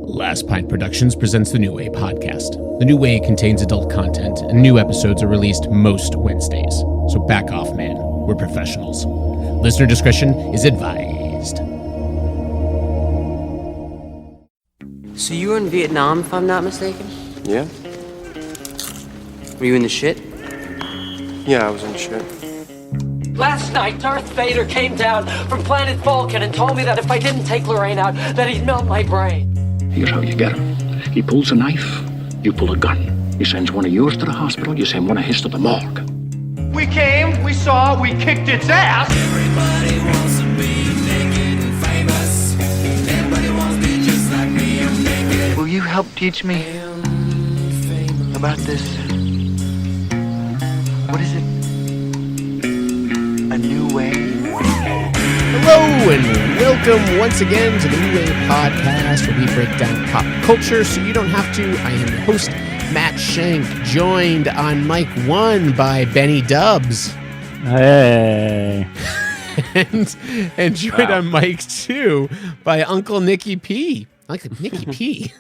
Last Pint Productions presents the New Way podcast. The New Way contains adult content, and new episodes are released most Wednesdays. So back off, man. We're professionals. Listener discretion is advised. So you were in Vietnam, if I'm not mistaken? Yeah? Were you in the shit? Yeah, I was in shit. Last night, Darth Vader came down from planet Vulcan and told me that if I didn't take Lorraine out, that he'd melt my brain. Here's how you get him. He pulls a knife, you pull a gun. He sends one of yours to the hospital, you send one of his to the morgue. We came, we saw, we kicked its ass. Everybody wants to be naked and famous. Everybody wants to be just like me. I'm naked. Will you help teach me about this? What is it? A new way? Hello and welcome once again to the New Way podcast, where we break down pop culture so you don't have to. I am your host, Matt Shank, joined on mic 1 by Benny Dubs. Hey. and joined on mic 2 by Uncle Nicky P. Like Nicky P.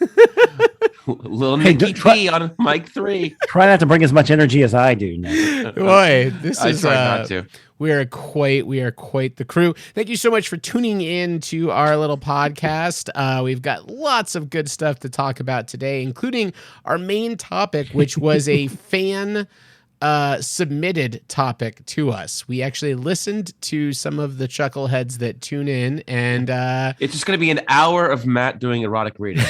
Little Nicky P on mic 3. Try not to bring as much energy as I do, Nick. Boy, this I is try not to. We are quite the crew. Thank you so much for tuning in to our little podcast. We've got lots of good stuff to talk about today, including our main topic, which was a fan submitted topic to us. We actually listened to some of the chuckleheads that tune in, and It's just going to be an hour of Matt doing erotic readings.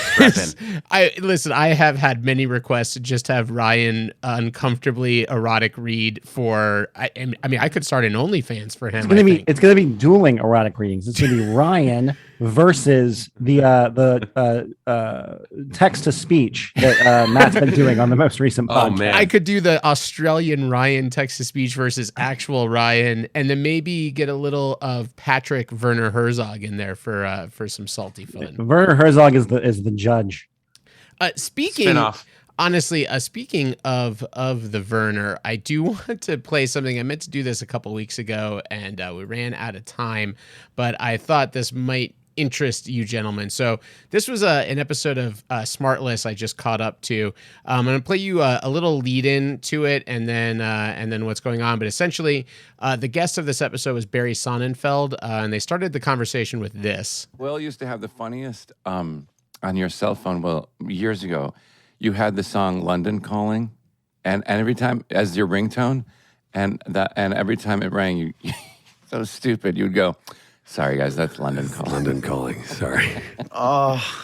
I have had many requests to just have Ryan uncomfortably erotic read for. I mean, I could start an OnlyFans for him. It's gonna be dueling erotic readings. It's gonna be Ryan versus the text to speech that Matt's been doing on the most recent podcast. Oh man, I could do the Australian Ryan text to speech versus actual Ryan, and then maybe get a little of Patrick Werner Herzog in there for some salty fun. Werner Herzog is the judge. Speaking Spin-off. Honestly, speaking of the Werner, I do want to play something. I meant to do this a couple weeks ago, and we ran out of time, but I thought this might interest you gentlemen. So this was an episode of Smartless I just caught up to. I'm going to play you a little lead in to it, and then what's going on. But essentially, the guest of this episode was Barry Sonnenfeld, and they started the conversation with this. Will used to have the funniest on your cell phone. Well, years ago, you had the song "London Calling," and every time as your ringtone, and every time it rang, you so stupid. You'd go, "Sorry guys, that's London Calling." London Calling. Sorry.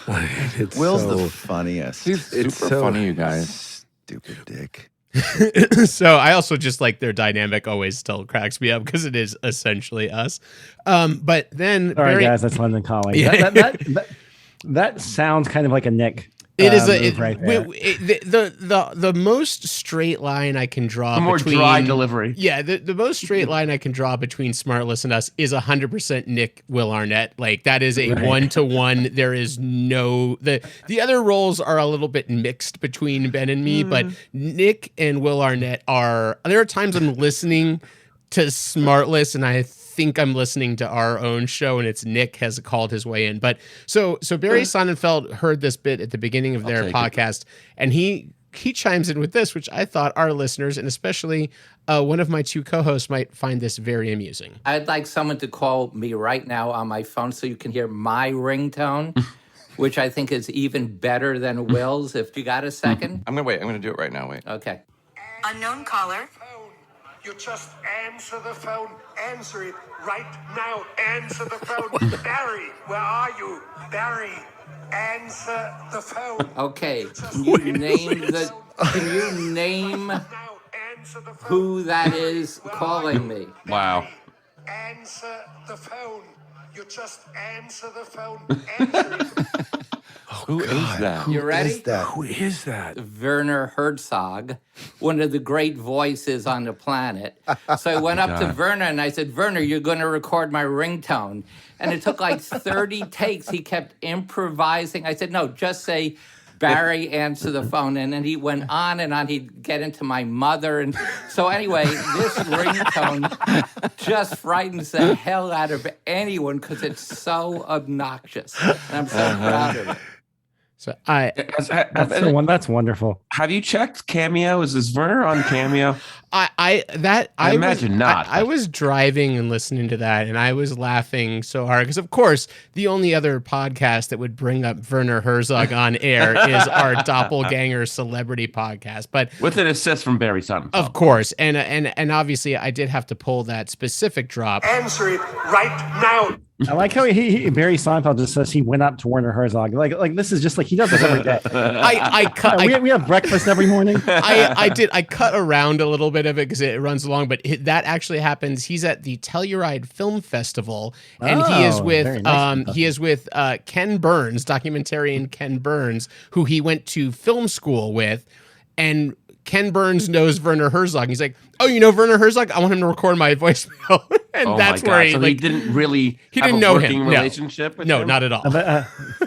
It's Will's the funniest. He's super funny, you guys. Stupid dick. So I also just like their dynamic always still cracks me up because it is essentially us. But then, Sorry, guys, that's London Calling. Yeah. That sounds kind of like a Nick. It is right there. The most straight line I can draw. A more between, dry delivery. Yeah, the most straight line I can draw between Smartless and us is 100% Nick Will Arnett. Like that is a 1-to-1. There is no the other roles are a little bit mixed between Ben and me, but Nick and Will Arnett are. There are times I'm listening to Smartless and I think I'm listening to our own show, and it's Nick has called his way in. But so Barry Sonnenfeld heard this bit at the beginning of their podcast, and he chimes in with this, which I thought our listeners, and especially one of my two co-hosts, might find this very amusing. I'd like someone to call me right now on my phone so you can hear my ringtone, which I think is even better than Will's. If you got a second. I'm gonna do it right now. Wait. Okay. Unknown caller. You just answer the phone. Answer it right now. Answer the phone. Barry, where are you? Barry, answer the phone. Okay. Can you name who that is calling me? Wow. Answer the phone. You just answer the phone. Answer it. Who is that? You ready? Who is that? Werner Herzog, one of the great voices on the planet. So I went up to Werner and I said, Werner, you're going to record my ringtone. And it took like 30 takes. He kept improvising. I said, no, just say, Barry, answer the phone. And then he went on and on. He'd get into my mother. And so anyway, this ringtone just frightens the hell out of anyone because it's so obnoxious. And I'm so proud of it. So I That's wonderful. Have you checked Cameo? Is Werner on Cameo? I imagine not. I was driving and listening to that, and I was laughing so hard because, of course, the only other podcast that would bring up Werner Herzog on air is our Doppelganger Celebrity podcast. But with an assist from Barry Sonnenfeld, of course, and obviously, I did have to pull that specific drop. Answer it right now. I like how Barry Seinfeld just says he went up to Werner Herzog. Like this is just like he does this every day. We have breakfast every morning. I cut around a little bit of it because it runs along, but that actually happens. He's at the Telluride Film Festival, and he is with Ken Burns, documentarian Ken Burns, who he went to film school with, and Ken Burns knows Werner Herzog. He's like, "Oh, you know Werner Herzog? I want him to record my voicemail." And that's where he didn't really he have didn't a know working him. relationship with no, him? not at all.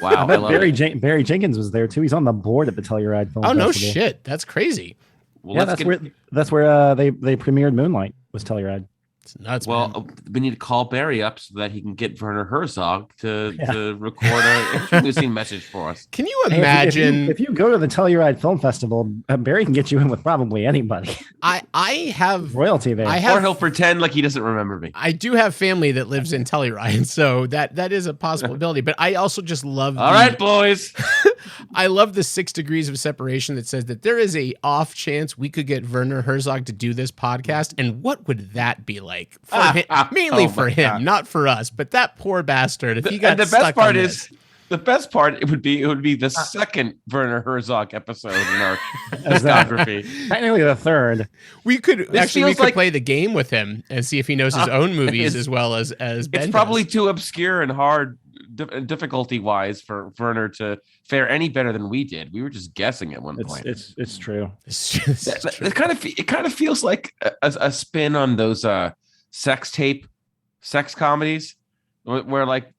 Wow, Barry Jenkins was there too. He's on the board at the Telluride Film Oh no Festival. shit, that's crazy. Well, that's where they premiered Moonlight was Telluride. It's nuts. Well, man. we need to call Barry up so that he can get Werner Herzog to record an introducing message for us. Can you imagine if you go to the Telluride Film Festival, Barry can get you in with probably anybody. I have royalty there. Or he'll pretend like he doesn't remember me. I do have family that lives in Telluride, so that is a possibility. But I also just love. All right, boys. I love the 6 degrees of separation that says that there is a off chance we could get Werner Herzog to do this podcast, and what would that be like for him? Mainly for him, God. not for us. But that poor bastard, if he got And the stuck best part on is. The best part it would be the second Werner Herzog episode in our discography. Technically the third. We could like, play the game with him and see if he knows his own movies as well as Ben. It's probably too obscure and hard difficulty wise for Werner to fare any better than we did. We were just guessing at one point. It's true. It kind of feels like a spin on those sex comedies where like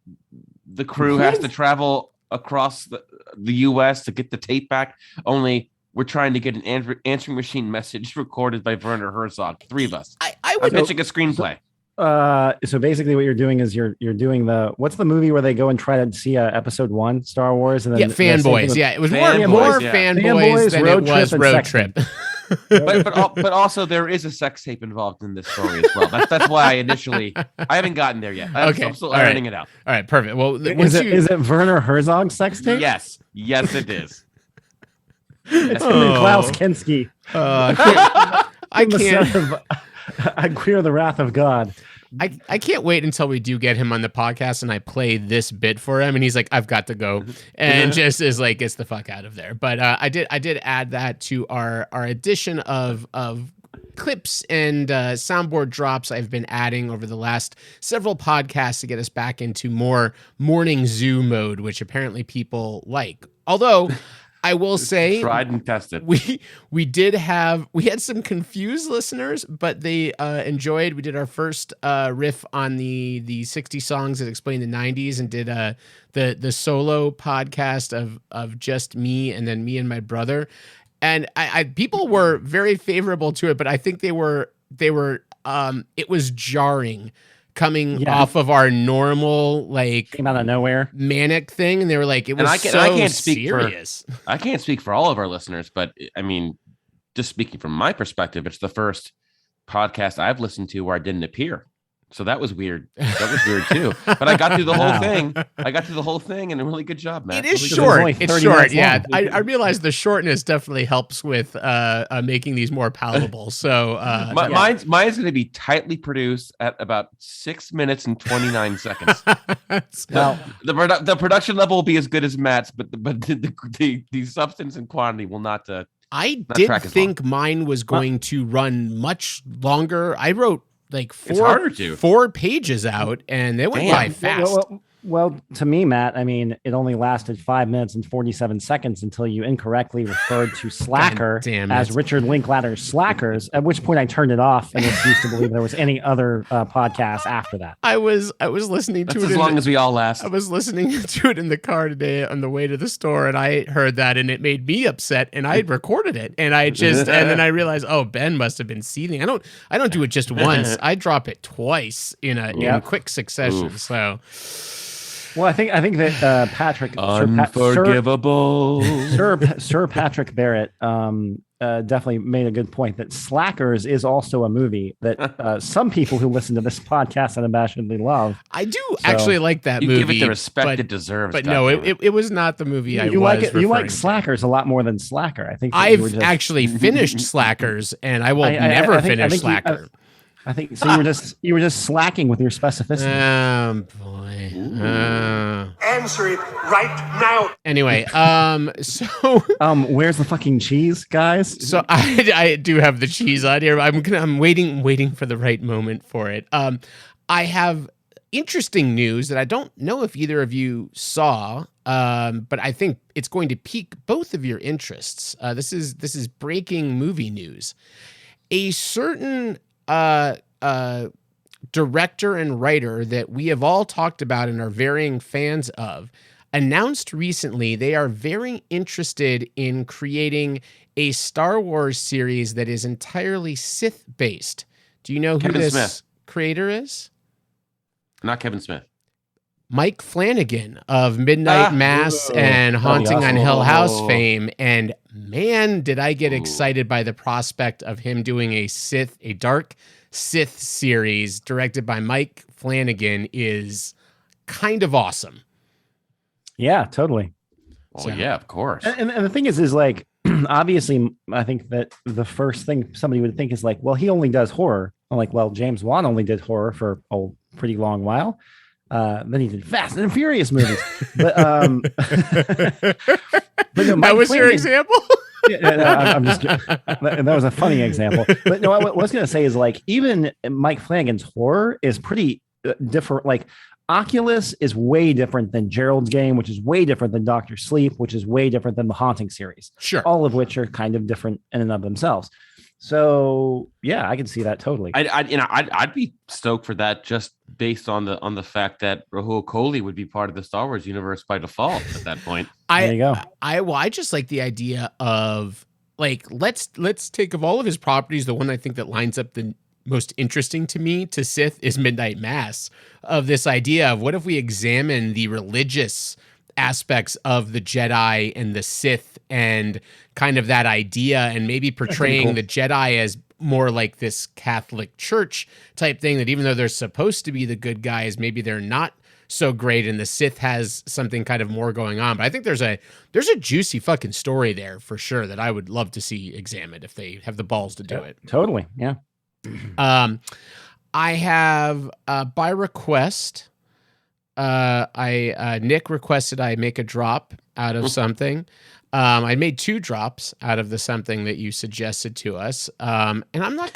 the crew has to travel across the U.S. to get the tape back. Only we're trying to get an answering machine message recorded by Werner Herzog. 3 of us. I'm pitching a screenplay. So basically, what you're doing is you're doing what's the movie where they go and try to see episode 1 Star Wars and then Fanboys. Yeah, it was more fanboys than it was Road Trip. but also there is a sex tape involved in this story as well. That's why I haven't gotten there yet. I'm still ironing it out. All right, perfect. Well, is it Werner Herzog's sex tape? Yes, it is. It's him and Klaus Kinski. I can't. I clear the wrath of God. I can't wait until we do get him on the podcast and I play this bit for him and he's like, I've got to go, and just is like, gets the fuck out of there. But I did add that to our edition of clips and soundboard drops I've been adding over the last several podcasts to get us back into more morning zoo mode, which apparently people like. Although I will say, tried and tested. We had some confused listeners, but they enjoyed. We did our first riff on the 60 songs that explain the 90s, and did the solo podcast of just me and then me and my brother. And I people were very favorable to it, but I think they were it was jarring coming off of our normal, like, came out of nowhere manic thing, and they were like, it was serious. I can't speak for all of our listeners, but I mean, just speaking from my perspective, it's the first podcast I've listened to where I didn't appear. So that was weird. That was weird too. But I got through the whole thing. And a really good job, Matt. It is short. It's short. Yeah. I realize the shortness definitely helps with making these more palatable. So mine's going to be tightly produced at about 6 minutes and 29 seconds. Well, the production level will be as good as Matt's, but the substance and quantity will not. I did think mine was going to run much longer. I wrote like 4 pages out, and they went by fast. Well, to me, Matt, I mean, it only lasted 5 minutes and 47 seconds until you incorrectly referred to Slacker as Richard Linklater's Slackers, at which point I turned it off and refused to believe there was any other podcast after that. I was listening to it as long as we all last. I was listening to it in the car today on the way to the store, and I heard that, and it made me upset, and I recorded it, and and then I realized, oh, Ben must have been seething. I don't do it just once. I drop it twice in quick succession. Oof. So Well, I think that Patrick Unforgivable. Sir Patrick Barrett definitely made a good point that Slackers is also a movie that some people who listen to this podcast unabashedly love. I do actually like that movie. Give it the respect it deserves. But no, it was not the movie you like it. You like Slackers a lot more than Slacker. I think I've actually finished Slackers, and I will never finish Slacker. I think so. You were just slacking with your specificity. Boy. Answer it right now. Anyway, so where's the fucking cheese, guys? So I do have the cheese on here. I'm waiting for the right moment for it. I have interesting news that I don't know if either of you saw, but I think it's going to pique both of your interests. This is breaking movie news. A certain director and writer that we have all talked about and are varying fans of announced recently they are very interested in creating a Star Wars series that is entirely Sith based. Do you know who Kevin this Smith. creator is? Not Kevin Smith. Mike Flanagan of Midnight Mass and Haunting on Hill House fame. And man, did I get excited by the prospect of him doing a dark Sith series directed by Mike Flanagan is kind of awesome. Yeah, totally. Well, yeah, of course. And the thing is like, obviously, I think that the first thing somebody would think is like, well, he only does horror. I'm like, well, James Wan only did horror for a pretty long while. Then he did Fast and Furious movies. But no, that was your example? I'm just that was a funny example. But no, what I was going to say is like, even Mike Flanagan's horror is pretty different. Like Oculus is way different than Gerald's Game, which is way different than Dr. Sleep, which is way different than the Haunting series. Sure. All of which are kind of different in and of themselves. So yeah, I can see that totally. I'd be stoked for that just based on the fact that Rahul Kohli would be part of the Star Wars universe by default at that point. There you go. I just like the idea of like let's take of all of his properties, the one I think that lines up the most interesting to me to Sith is Midnight Mass, of this idea of what if we examine the religious aspects of the Jedi and the Sith and kind of that idea and maybe portraying the Jedi as more like this Catholic Church type thing, that even though they're supposed to be the good guys, maybe they're not so great and the Sith has something kind of more going on. But I think there's a juicy fucking story there for sure that I would love to see examined if they have the balls to do it. Totally. Yeah. I have by request, Nick requested I make a drop out of something. I made 2 drops out of the something that you suggested to us. And I'm not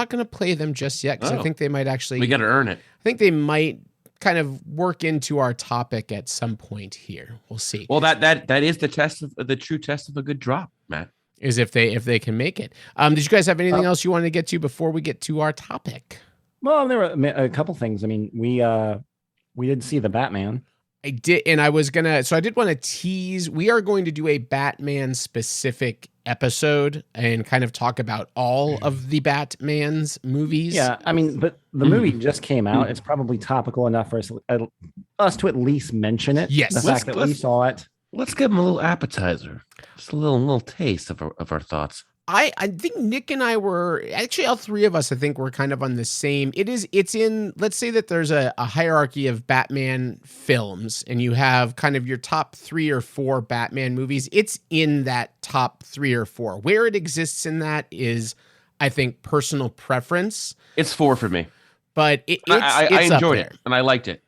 gonna play them just yet because I think they might actually. We got to earn it. I think they might kind of work into our topic at some point here. We'll see. Well, that is the true test of a good drop, Matt. Is if they can make it. Did you guys have anything else you wanted to get to before we get to our topic? Well, there were a couple things. I mean, we did see the Batman. I did, and I did want to tease. We are going to do a Batman specific episode and kind of talk about all of the Batman's movies. Yeah, I mean, but the movie just came out. It's probably topical enough for us to at least mention it. Yes, the fact that we saw it. Let's give them a little appetizer, just a little taste of our thoughts. I think Nick and I were actually all 3 of us. I think we're kind of on the same. It's in. Let's say that there's a hierarchy of Batman films, and you have kind of your top 3 or 4 Batman movies. It's in that top 3 or 4. Where it exists in that is, I think, personal preference. It's 4 for me, but I enjoyed it and I liked it.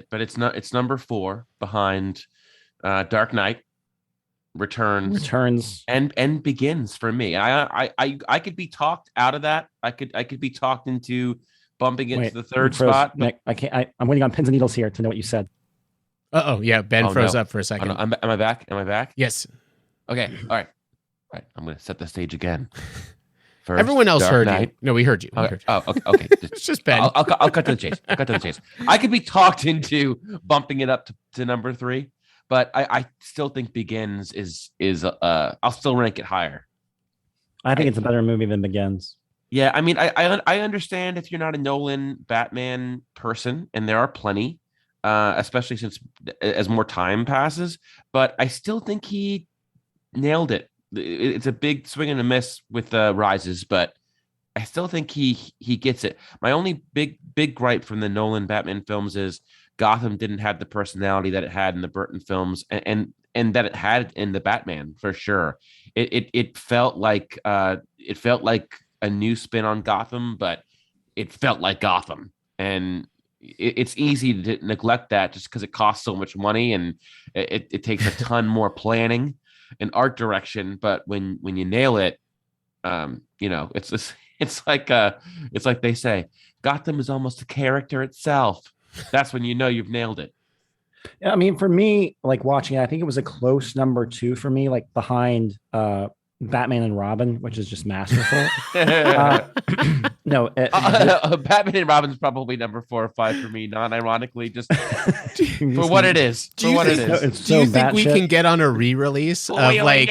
But it's number 4 behind Dark Knight, Returns and Begins for me. I could be talked out of that. I could be talked into bumping it to the 3rd spot. Nick, I can't. I'm waiting on pins and needles here to know what you said. Yeah, Ben froze up for a second. Am I back? Yes. Okay. All right. I'm going to set the stage again. First, everyone else Dark heard Knight. you. No, we heard you. Oh, okay. It's just Ben. I'll cut to the chase. I could be talked into bumping it up to number 3. But I still think Begins is I'll still rank it higher. I think it's a better movie than Begins. Yeah, I mean, I understand if you're not a Nolan Batman person, and there are plenty. especially since as more time passes. But I still think he nailed it. It's a big swing and a miss with Rises, but I still think he gets it. My only big gripe from the Nolan Batman films is Gotham didn't have the personality that it had in the Burton films, and that it had in the Batman for sure. It felt like a new spin on Gotham, but it felt like Gotham, and it's easy to neglect that just because it costs so much money and it takes a ton more planning and art direction. But when you nail it, it's like they say, Gotham is almost a character itself. That's when you know you've nailed it. I mean, for me, like watching it, I think it was a close number 2 for me, like behind Batman and Robin, which is just masterful. Batman and Robin is probably number 4 or 5 for me, non-ironically, just for what it is. Do you think we can get on a re-release of like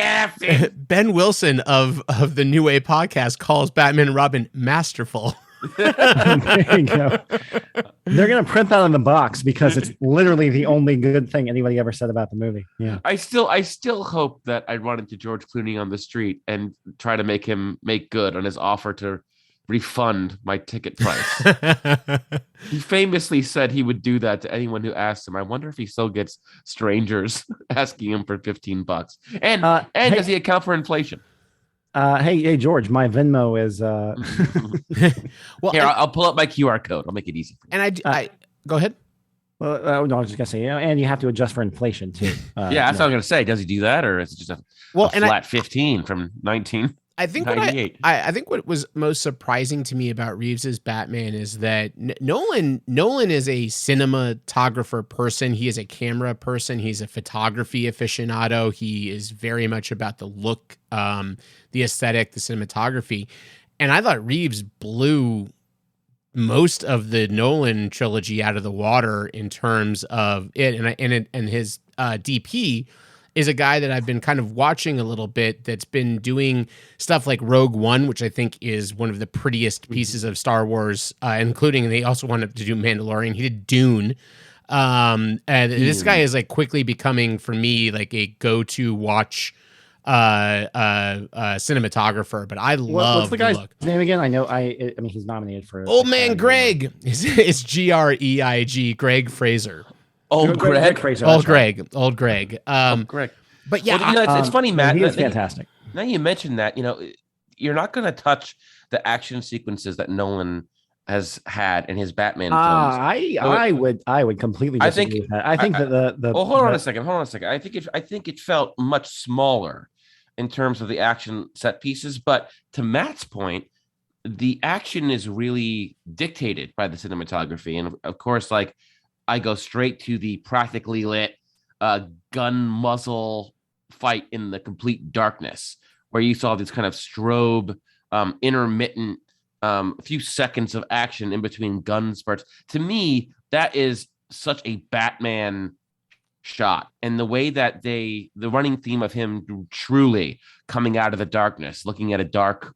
Ben Wilson of the New Way podcast calls Batman and Robin masterful? There you go. They're gonna print that on the box because it's literally the only good thing anybody ever said about the movie. Yeah, I still hope that I run into George Clooney on the street and try to make him make good on his offer to refund my ticket price. He famously said he would do that to anyone who asked him. I wonder if he still gets strangers asking him for $15. And does he account for inflation? Hey, George, my Venmo is well, here, I'll pull up my QR code. I'll make it easy. And I go ahead. Well, no, I was just gonna say, and you have to adjust for inflation too. Yeah, that's what I was gonna say. Does he do that, or is it just a flat 15 from 1998? I think what was most surprising to me about Reeves's Batman is that Nolan is a cinematographer person. He is a camera person. He's a photography aficionado. He is very much about the look, the aesthetic, the cinematography. And I thought Reeves blew most of the Nolan trilogy out of the water in terms of it. And his DP is a guy that I've been kind of watching a little bit that's been doing stuff like Rogue One, which I think is one of the prettiest pieces of Star Wars, including, they also wanted to do Mandalorian. He did Dune. And this guy is like quickly becoming, for me, like a go-to watch cinematographer, but I love what's the guy's look. name again? I know. I mean, he's nominated for Old Man Greg. It's Greig, Greg Fraser. Old Greg. Fraser, Old right. Greg. Greg. But yeah, well, it's funny, Matt. He is fantastic. Now you mentioned that, you're not going to touch the action sequences that Nolan has had in his Batman films. I would completely disagree with that. I think that the hold on a second. I think it felt much smaller in terms of the action set pieces, but to Matt's point, the action is really dictated by the cinematography, and of course, like, I go straight to the practically lit gun muzzle fight in the complete darkness, where you saw this kind of strobe, intermittent, few seconds of action in between gun spurts. To me, that is such a Batman shot. And the way that the running theme of him truly coming out of the darkness, looking at a dark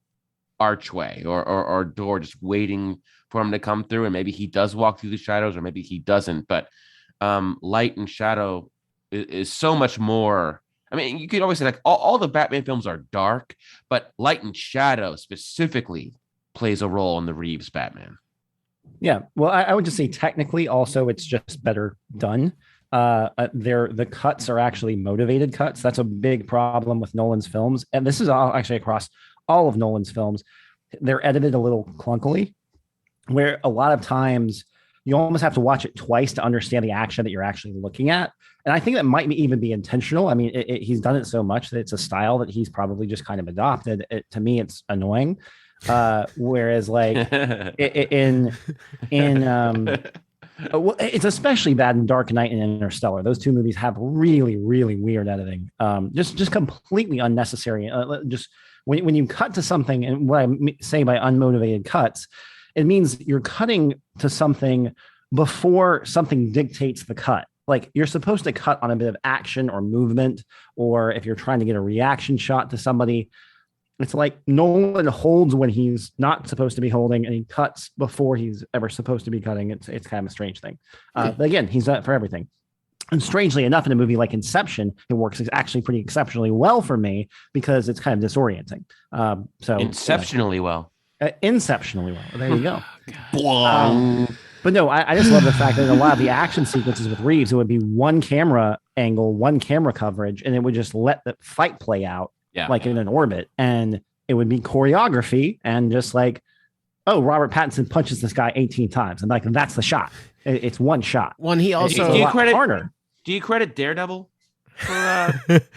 archway or door, just waiting for him to come through, and maybe he does walk through the shadows or maybe he doesn't, but light and shadow is so much more. I mean, you could always say like all the Batman films are dark, but light and shadow specifically plays a role in the Reeves Batman. Yeah, well, I would just say technically also it's just better done. The cuts are actually motivated cuts. That's a big problem with Nolan's films, and this is actually across all of Nolan's films. They're edited a little clunkily, where a lot of times you almost have to watch it twice to understand the action that you're actually looking at. And I think that might even be intentional. I mean, he's done it so much that it's a style that he's probably just kind of adopted. To me, it's annoying. Whereas like it's especially bad in Dark Knight and Interstellar. Those two movies have really, really weird editing. Just completely unnecessary. Just when you cut to something, and what I say by unmotivated cuts, it means you're cutting to something before something dictates the cut. Like, you're supposed to cut on a bit of action or movement, or if you're trying to get a reaction shot to somebody, It's like Nolan holds when he's not supposed to be holding, and he cuts before he's ever supposed to be cutting. It's kind of a strange thing. But again, he's not for everything. And strangely enough, in a movie like Inception, it works actually pretty exceptionally well for me because it's kind of disorienting. So Inceptionally well. Inceptionally well. There you go. But no, I just love the fact that in a lot of the action sequences with Reeves, it would be one camera angle, one camera coverage, and it would just let the fight play out like in an orbit. And it would be choreography and just like, oh, Robert Pattinson punches this guy 18 times. And like, that's the shot. It's one shot. One, he also do you credit Daredevil? For,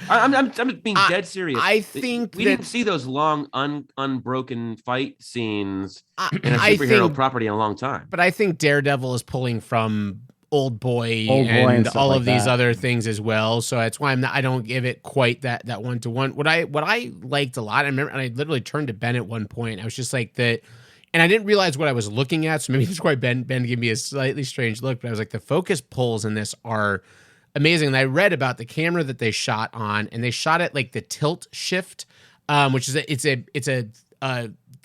I'm being dead serious. I think we didn't see those long unbroken fight scenes in a superhero property in a long time. But I think Daredevil is pulling from Old Boy and all of these other things as well. So that's why I don't give it quite that 1-to-1. What I liked a lot, I remember, and I literally turned to Ben at one point. I was just like that, and I didn't realize what I was looking at. So maybe that's why Ben gave me a slightly strange look. But I was like, the focus pulls in this are amazing. And I read about the camera that they shot on, and they shot it like the tilt shift, which is it's a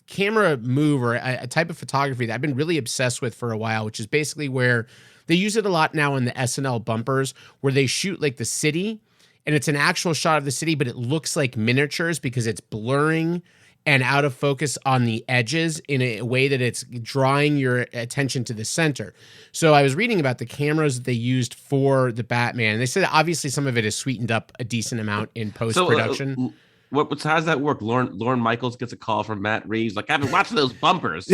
camera move or a type of photography that I've been really obsessed with for a while, which is basically where they use it a lot now in the SNL bumpers, where they shoot like the city, and it's an actual shot of the city, but it looks like miniatures because it's blurring and out of focus on the edges in a way that it's drawing your attention to the center. So I was reading about the cameras that they used for the Batman. They said obviously some of it is sweetened up a decent amount in post-production. So, how does that work? Lorne Michaels gets a call from Matt Reeves, like, I've been watching those bumpers.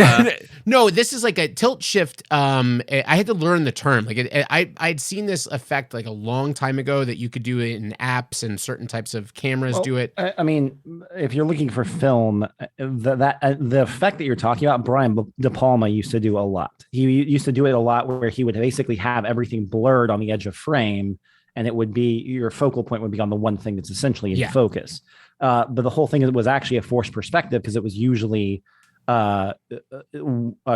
No, this is like a tilt shift. I had to learn the term. Like I'd seen this effect like a long time ago that you could do it in apps and certain types of cameras do it. I mean, if you're looking for film, the effect that you're talking about, Brian De Palma used to do a lot. He used to do it a lot where he would basically have everything blurred on the edge of frame, and it would be your focal point would be on the one thing that's essentially in focus. But the whole thing was actually a forced perspective because it was usually a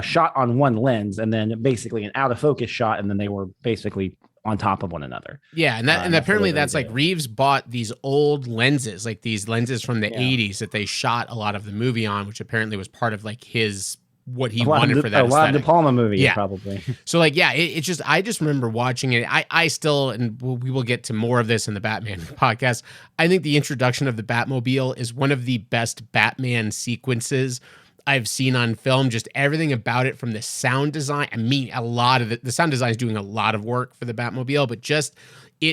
shot on one lens and then basically an out of focus shot, and then they were basically on top of one another. Yeah, and apparently that's like Reeves bought these old lenses, like these lenses from the 80s that they shot a lot of the movie on, which apparently was part of like his what he wanted for that. A lot of De Palma movie, probably. So like, yeah, it's just I just remember watching it. I still, and we will get to more of this in the Batman podcast. I think the introduction of the Batmobile is one of the best Batman sequences I've seen on film. Just everything about it, from the sound design. I mean, a lot of the sound design is doing a lot of work for the Batmobile, but just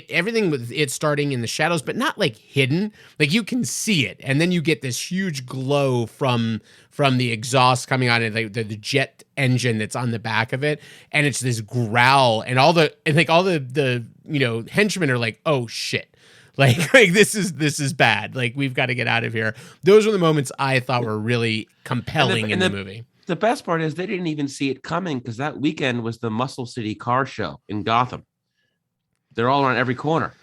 everything with it starting in the shadows, but not like hidden. Like you can see it, and then you get this huge glow from the exhaust coming out of the jet engine that's on the back of it, and it's this growl, and all the henchmen are like, oh shit. Like this is bad. Like we've got to get out of here. Those were the moments I thought were really compelling in the movie. The best part is they didn't even see it coming because that weekend was the Muscle City car show in Gotham. They're all around every corner.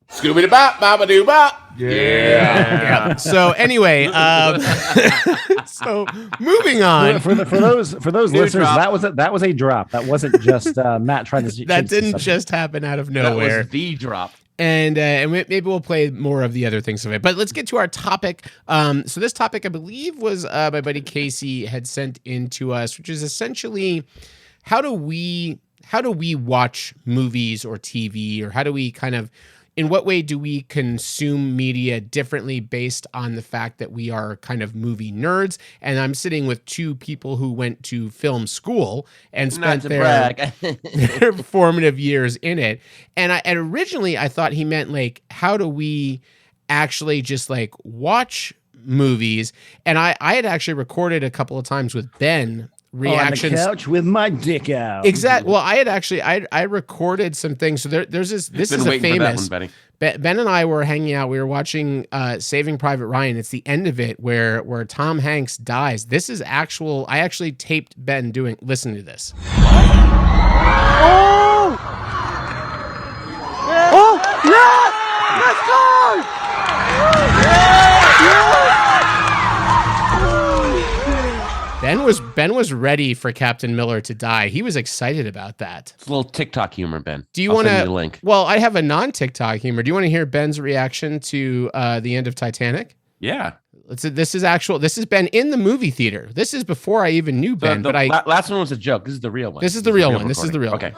Scooby bop, bop doo bop. Yeah. So anyway, so moving on. For those listeners, that was a drop. That wasn't just Matt trying to. That didn't just happen out of nowhere. That was the drop. And maybe we'll play more of the other things of it. But let's get to our topic. So this topic, I believe, was my buddy Casey had sent in to us, which is essentially how do we watch movies or TV, or how do we in what way do we consume media differently based on the fact that we are kind of movie nerds? And I'm sitting with two people who went to film school and spent their formative years in it. And originally I thought he meant like, how do we actually just like watch movies? And I had actually recorded a couple of times with Ben reactions on the couch with my dick out. Exactly. Well, I had actually I recorded some things. So there's this is a famous one, Ben and I were hanging out. We were watching Saving Private Ryan. It's the end of it where Tom Hanks dies. This is actual. I actually taped Ben listen to this. Oh! Yeah! Let's go! Ben was ready for Captain Miller to die. He was excited about that. It's a little TikTok humor, Ben. Do you want to? Well, I have a non-TikTok humor. Do you want to hear Ben's reaction to the end of Titanic? Yeah. This has been in the movie theater. This is before I even knew Ben. The But last one was a joke. This is the real one. This is the real one. This is the real okay.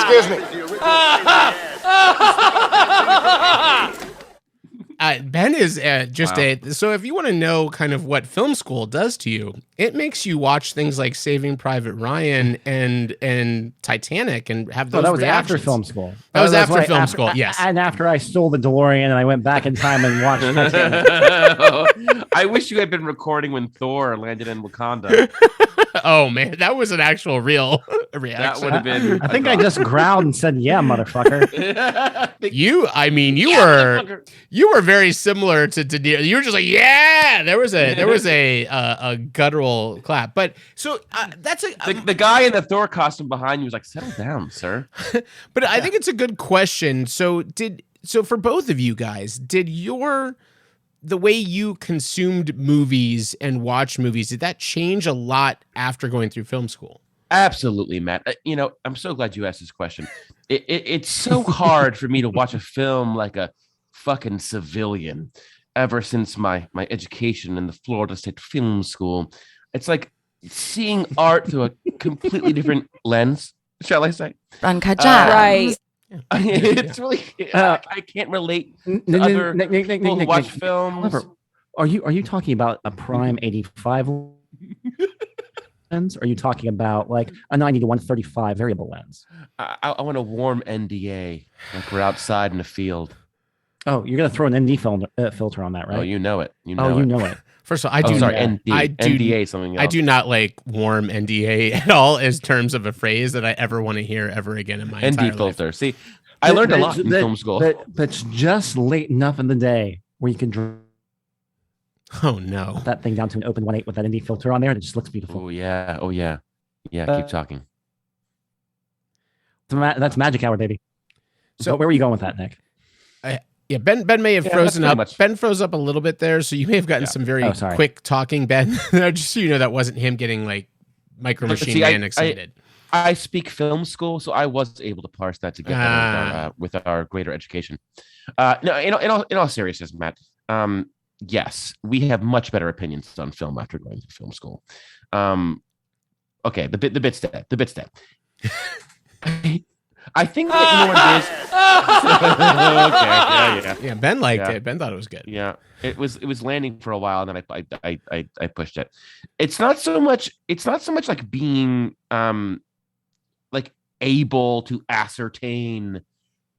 Excuse me. Ben is just so if you want to know kind of what film school does to you, it makes you watch things like Saving Private Ryan and Titanic and have those that was reactions. after film school. That was after right, film school, yes. And after I stole the DeLorean and I went back in time and watched Titanic. I wish you had been recording when Thor landed in Wakanda. Oh man, that was an actual real reaction. That would have been. I think I just growled and said, "Yeah, motherfucker." You were very similar to De Niro. You were just like, "Yeah." There was a guttural clap, but so that's the guy in the Thor costume behind you was like, "Settle down, sir." But I think it's a good question. So for both of you guys, the way you consumed movies and watched movies, did that change a lot after going through film school? Absolutely, Matt. I'm so glad you asked this question. It's so hard for me to watch a film like a fucking civilian ever since my education in the Florida State Film School. It's like seeing art through a completely different lens, shall I say? Uncut Gems. Right. It's really I can't relate to other people who watch films. Are you talking about a prime 85 lens? Or are you talking about like a 90 to 135 variable lens? I want a warm NDA, like we're outside in a field. Oh, you're gonna throw an ND filter on that, right? Oh, you know it. You know it. First of all, NDA something else. I do not like warm NDA at all as terms of a phrase that I ever want to hear ever again in my entire ND filter. life. See, I learned a lot in film school. That's just late enough in the day where you can oh no, that thing down to an open 1.8 with that ND filter on there, and it just looks beautiful. Oh yeah. Keep talking. That's magic hour, baby. So where were you going with that, Nick? Yeah, Ben may have frozen up. Ben froze up a little bit there, so you may have gotten some very quick talking, Ben. Just so you know, that wasn't him getting like Micro Machine Man excited. I speak film school, so I was able to parse that together with our greater education. No, in all seriousness, Matt. Yes, we have much better opinions on film after going to film school. Okay, the bit's dead. The bit's dead. I think that you know what it is. Okay, yeah. Ben liked it. Ben thought it was good. Yeah, it was landing for a while, and then I pushed it. It's not so much like being like able to ascertain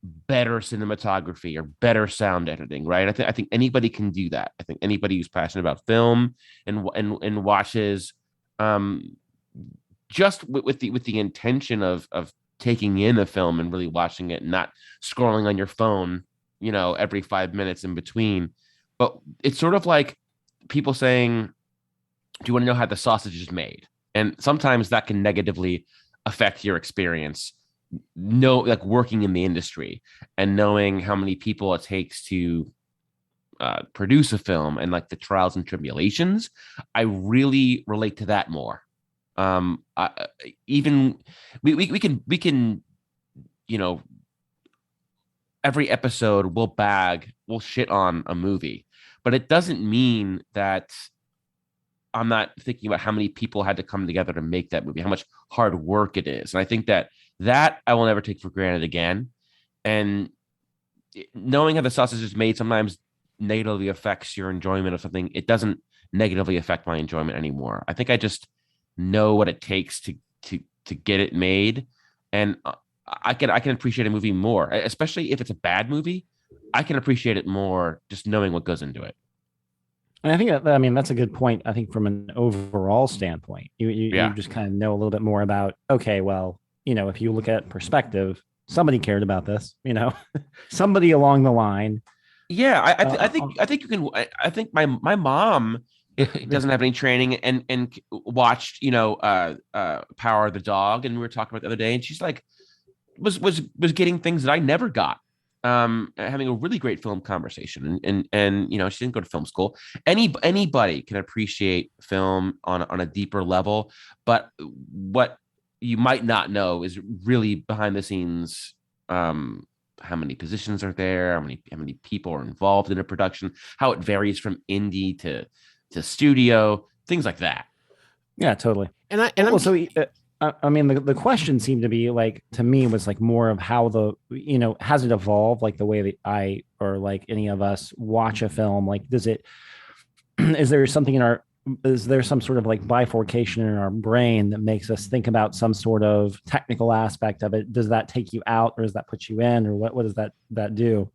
better cinematography or better sound editing, right? I think anybody can do that. I think anybody who's passionate about film and watches just with the intention of taking in a film and really watching it, and not scrolling on your phone, every 5 minutes in between. But it's sort of like people saying, do you want to know how the sausage is made? And sometimes that can negatively affect your experience. Like working in the industry and knowing how many people it takes to produce a film and like the trials and tribulations. I really relate to that more. Even we can every episode we'll shit on a movie, but it doesn't mean that I'm not thinking about how many people had to come together to make that movie, how much hard work it is. And I think that I will never take for granted again. And knowing how the sausage is made sometimes negatively affects your enjoyment of something. It doesn't negatively affect my enjoyment anymore. I think I just know what it takes to get it made, and I can appreciate a movie more, especially if it's a bad movie. I can appreciate it more just knowing what goes into it. And I think that's a good point. I think from an overall standpoint, you just kind of know a little bit more about, okay, well, if you look at perspective, somebody cared about this, somebody along the line. Yeah, I think you can. I think my mom doesn't have any training and watched Power of the Dog, and we were talking about the other day, and she's like was getting things that I never got. Having a really great film conversation, and she didn't go to film school. Anybody can appreciate film on a deeper level, but what you might not know is really behind the scenes how many positions are there, how many people are involved in a production, how it varies from indie to studio, things like that. Yeah, totally. And I mean, the question seemed to be like, to me, was like more of how has it evolved, like the way that I or like any of us watch a film? Like, is there something is there some sort of like bifurcation in our brain that makes us think about some sort of technical aspect of it? Does that take you out, or does that put you in, or what does that do?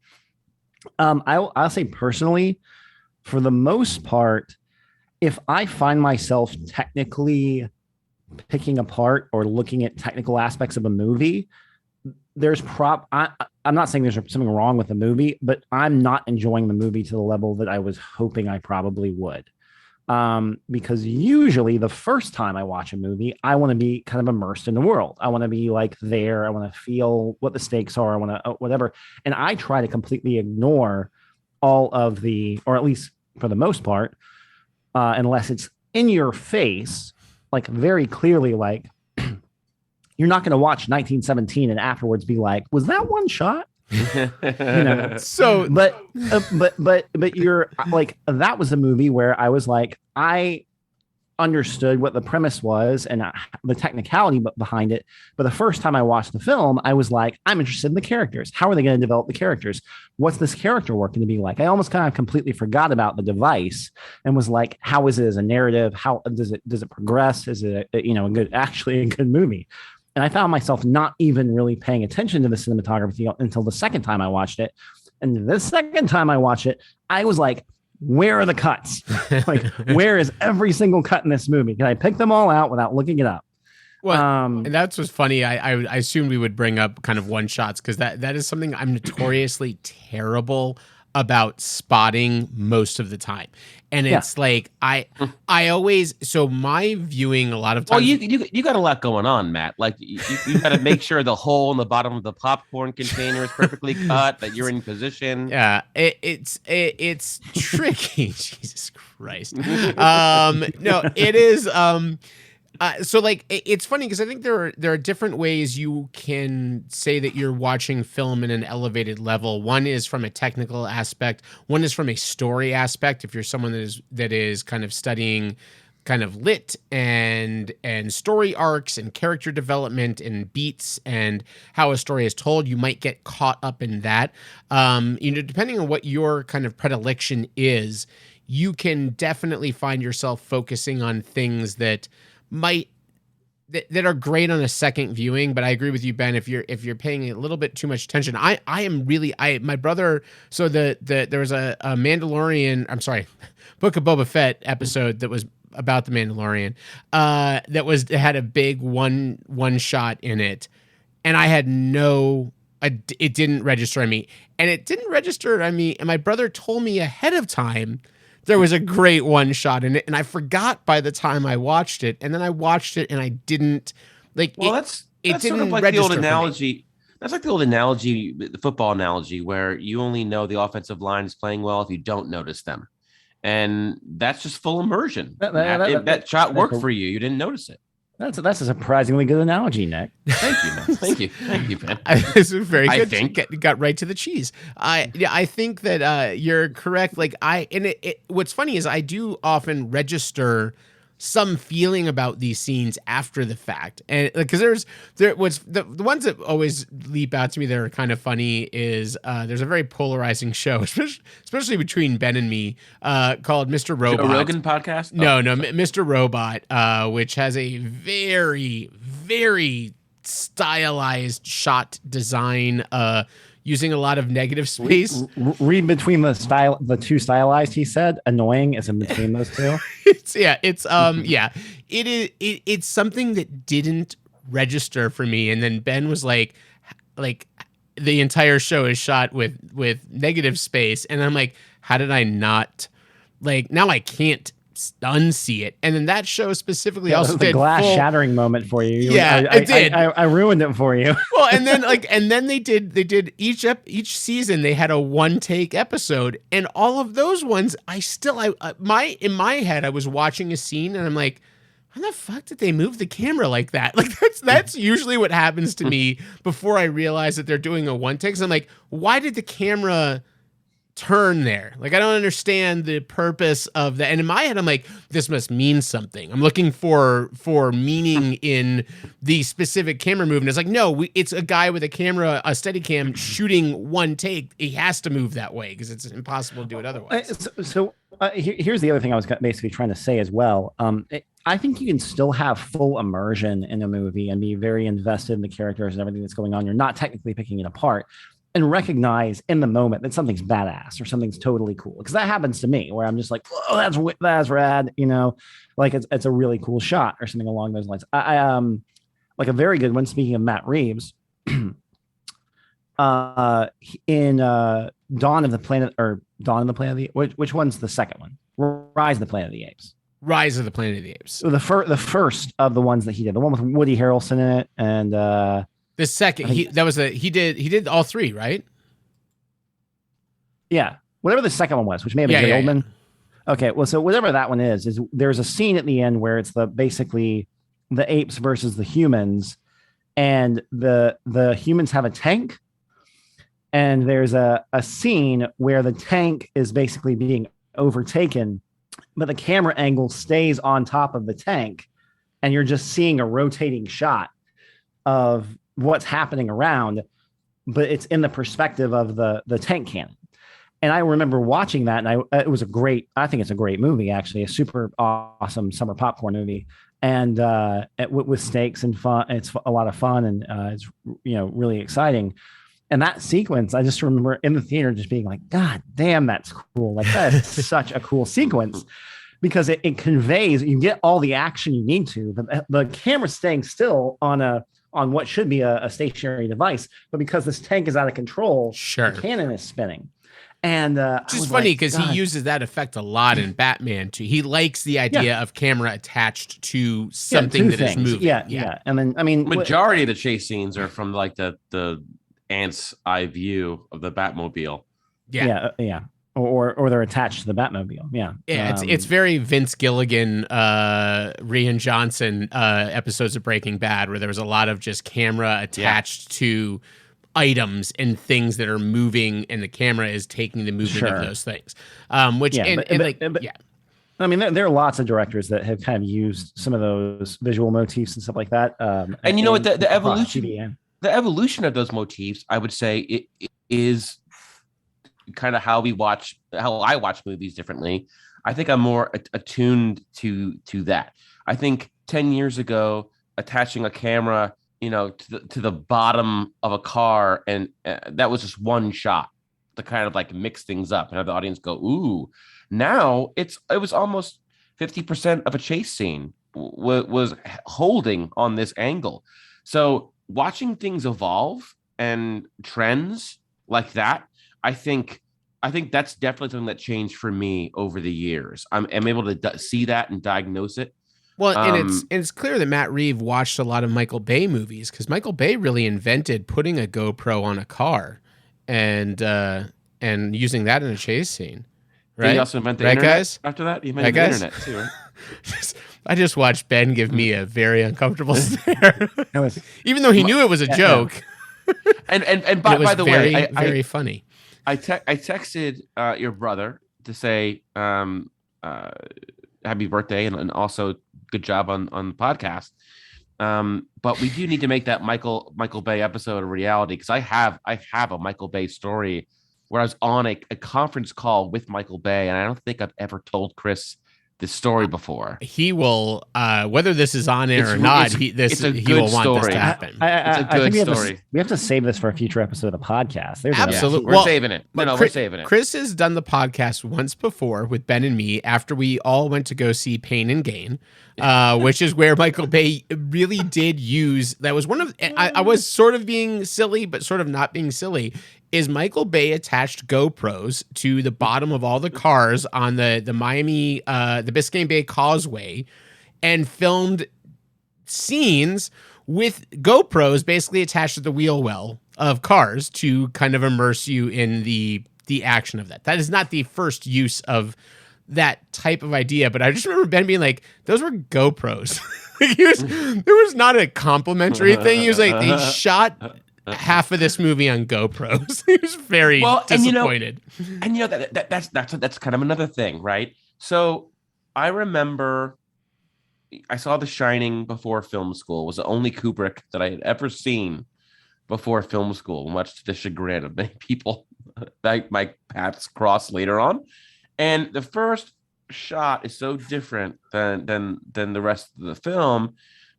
I'll say personally, for the most part, if I find myself technically picking apart or looking at technical aspects of a movie, I'm not saying there's something wrong with the movie, but I'm not enjoying the movie to the level that I was hoping I probably would. Because usually the first time I watch a movie, I want to be kind of immersed in the world. I want to be like there. I want to feel what the stakes are. I want to whatever. And I try to completely ignore all of or at least for the most part, unless it's in your face, like very clearly, like you're not going to watch 1917 and afterwards be like, was that one shot? So, but you're like, that was a movie where I was like, I understood what the premise was and the technicality behind it. But the first time I watched the film, I was like, I'm interested in the characters. How are they going to develop the characters? What's this character work going to be like? I almost kind of completely forgot about the device and was like, how is it as a narrative? How does it progress? Is it a good movie? And I found myself not even really paying attention to the cinematography until the second time I watched it. And the second time I watched it, I was like, where are the cuts? Like, where is every single cut in this movie? Can I pick them all out without looking it up? Well, and that's what's funny. I assumed we would bring up kind of one shots, because that is something I'm notoriously terrible about spotting most of the time. And it's like I always, so my viewing a lot of times. Well, you got a lot going on, Matt. Like you got to make sure the hole in the bottom of the popcorn container is perfectly cut, that you're in position. Yeah, it's tricky. Jesus Christ. No, it is. So like it's funny because I think there are different ways you can say that you're watching film in an elevated level. One is from a technical aspect. One is from a story aspect. If you're someone that is kind of studying kind of lit and story arcs and character development and beats and how a story is told, you might get caught up in that. Depending on what your kind of predilection is, you can definitely find yourself focusing on things that are great on a second viewing. But I agree with you, Ben. If you're paying a little bit too much attention, my brother. So there was a Mandalorian. I'm sorry, Book of Boba Fett episode that was about the Mandalorian. That had a big one shot in it, and I had it didn't register on me, and it didn't register on me. And my brother told me ahead of time there was a great one shot in it, and I forgot by the time I watched it, and then I watched it and I didn't like. Well, that's didn't sort of like the old analogy. That's like the old analogy, the football analogy, where you only know the offensive line is playing well if you don't notice them, and that's just full immersion. That shot worked for you. You didn't notice it. That's a surprisingly good analogy, Nick. Thank you, man. Thank you, Ben. This is very good. I think got right to the cheese. I think that you're correct. Like what's funny is I do often register some feeling about these scenes after the fact, and because the ones that always leap out to me that are kind of funny is there's a very polarizing show, especially between Ben and me, called Mr. Robot. Joe Rogan podcast? No, Mr. Robot, which has a very, very stylized shot design, using a lot in negative space. Read between the two stylized. He said annoying is in between those two. It's something that didn't register for me. And then Ben was like the entire show is shot with negative space, and I'm like, how did I not now I can't unsee it. And then that show specifically also did the glass shattering moment for you. Yeah, I did. I ruined it for you. Well, and then they did each season they had a one take episode, and all of those ones in my head I was watching a scene and I'm like, how the fuck did they move the camera like that? Like that's usually what happens to me before I realize that they're doing a one take. So I'm like, why did the camera turn there? Like, I don't understand the purpose of that. And in my head, I'm like, this must mean something. I'm looking for meaning in the specific camera movement. It's like, no, it's a guy with a camera, a Steadicam shooting one take. He has to move that way because it's impossible to do it otherwise. Here's the other thing I was basically trying to say as well. I think you can still have full immersion in a movie and be very invested in the characters and everything that's going on. You're not technically picking it apart, and recognize in the moment that something's badass or something's totally cool. Because that happens to me where I'm just like, oh, that's rad, you know, like it's a really cool shot or something along those lines. I like a very good one. Speaking of Matt Reeves, in Dawn of the Planet of the which one's the second one? Rise of the Planet of the Apes. Rise of the Planet of the Apes. So the first of the ones that he did, the one with Woody Harrelson in it, and the second he did all three, right? Yeah, whatever the second one was, which may have been Gary Oldman. Yeah. Okay, well, so whatever that one is there's a scene at the end where it's basically the apes versus the humans, and the humans have a tank, and there's a scene where the tank is basically being overtaken, but the camera angle stays on top of the tank, and you're just seeing a rotating shot of what's happening around, but it's in the perspective of the tank cannon. And I remember watching that, and I think it's a great movie, actually, a super awesome summer popcorn movie, and with stakes and fun. It's a lot of fun, and it's really exciting. And that sequence, I just remember in the theater just being like, God damn, that's cool! Like that is such a cool sequence. Because it conveys, you get all the action you need to, but the camera staying still on what should be a stationary device, but because this tank is out of control, the cannon is spinning. And which is funny because he uses that effect a lot in Batman too. He likes the idea of camera attached to something that is moving. Yeah. And then majority of the chase scenes are from like the ant's eye view of the Batmobile. Yeah. Or they're attached to the Batmobile. Yeah. It's very Vince Gilligan, Rian Johnson episodes of Breaking Bad, where there was a lot of just camera attached to items and things that are moving, and the camera is taking the movement of those things. I mean, there are lots of directors that have kind of used some of those visual motifs and stuff like that. And you know what? The evolution of those motifs, I would say, it is kind of how I watch movies differently. I think I'm more attuned to that. I think 10 years ago, attaching a camera, to the bottom of a car, and that was just one shot to kind of like mix things up and have the audience go, ooh. Now it was almost 50% of a chase scene was holding on this angle. So watching things evolve and trends like that, I think that's definitely something that changed for me over the years. I'm able to see that and diagnose it. Well, and it's clear that Matt Reeves watched a lot of Michael Bay movies, because Michael Bay really invented putting a GoPro on a car and using that in a chase scene. Right? He also invented the internet guys? After that? He invented the internet too, right? I just watched Ben give me a very uncomfortable stare, even though he knew it was a joke. And by the way, very funny. I texted your brother to say happy birthday and also good job on the podcast. But we do need to make that Michael Bay episode a reality, because I have a Michael Bay story where I was on a conference call with Michael Bay, and I don't think I've ever told Chris this story before. He will, whether this is on air or not, he will want this to happen. It's a good story. We have to save this for a future episode of the podcast. Absolutely. We're saving it. We're saving it. Chris has done the podcast once before with Ben and me after we all went to go see Pain and Gain, which is where Michael Bay really did use, that was one of, I was sort of being silly, but sort of not being silly, is Michael Bay attached GoPros to the bottom of all the cars on the Miami, the Biscayne Bay Causeway, and filmed scenes with GoPros basically attached to the wheel well of cars to kind of immerse you in the action of that. That is not the first use of that type of idea, but I just remember Ben being like, those were GoPros. There was not a complimentary thing. He was like, they shot half of this movie on GoPros. He was very disappointed. And that's kind of another thing, right? So I remember I saw The Shining before film school. It was the only Kubrick that I had ever seen before film school, much to the chagrin of many people. My paths crossed later on. And the first shot is so different than the rest of the film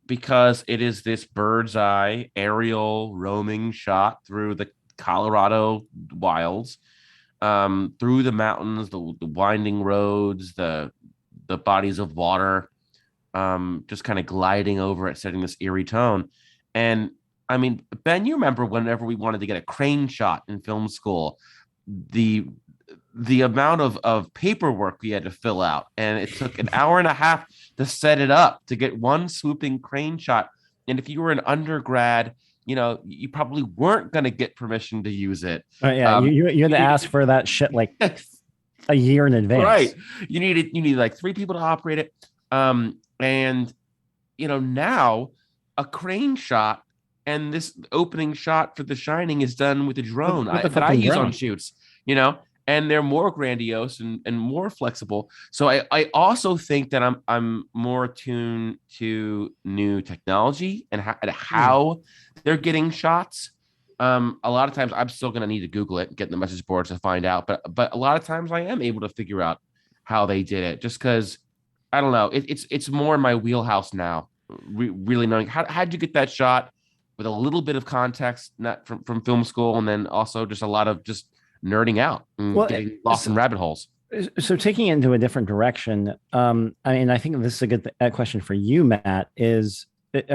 because it is this bird's eye aerial roaming shot through the Colorado wilds, through the mountains, the winding roads, the bodies of water, just kind of gliding over it, setting this eerie tone. And I mean, Ben, you remember whenever we wanted to get a crane shot in film school, the amount of paperwork we had to fill out, and it took an hour and a half to set it up to get one swooping crane shot. And if you were an undergrad, you probably weren't going to get permission to use it. You had to ask for that shit like a year in advance. Right. You needed like 3 people to operate it. And now a crane shot and this opening shot for The Shining is done with a drone that I use on shoots, and they're more grandiose and more flexible. So I also think that I'm more attuned to new technology and how they're getting shots. A lot of times I'm still going to need to Google it and get in the message boards to find out. But a lot of times I am able to figure out how they did it, just because I don't know. It's more in my wheelhouse now. Really knowing how'd you get that shot with a little bit of context, not from film school, and then also just a lot of just nerding out and getting lost in rabbit holes. So taking it into a different direction, I think this is a good question for you, Matt, is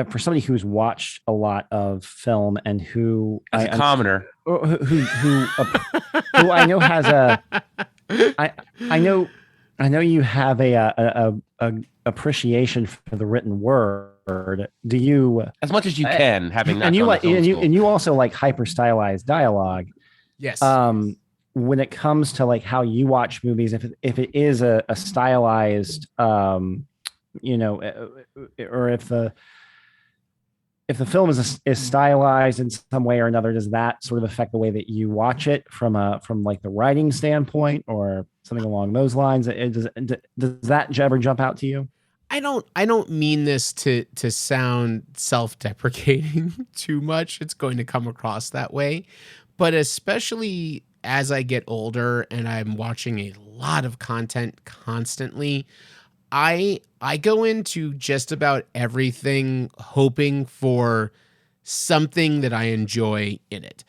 for somebody who's watched a lot of film and who as a commoner, who I know has I know you have a appreciation for the written word. Do you, as much as you can, having not and you gone like to film and school. you also like hyper stylized dialogue? Yes. When it comes to like how you watch movies, if it is a stylized, or if the film is stylized in some way or another, does that sort of affect the way that you watch it from like the writing standpoint or something along those lines? Does that ever jump out to you? I don't mean this to sound self-deprecating too much. It's going to come across that way, but especially as I get older and I'm watching a lot of content constantly, I go into just about everything hoping for something that I enjoy in it.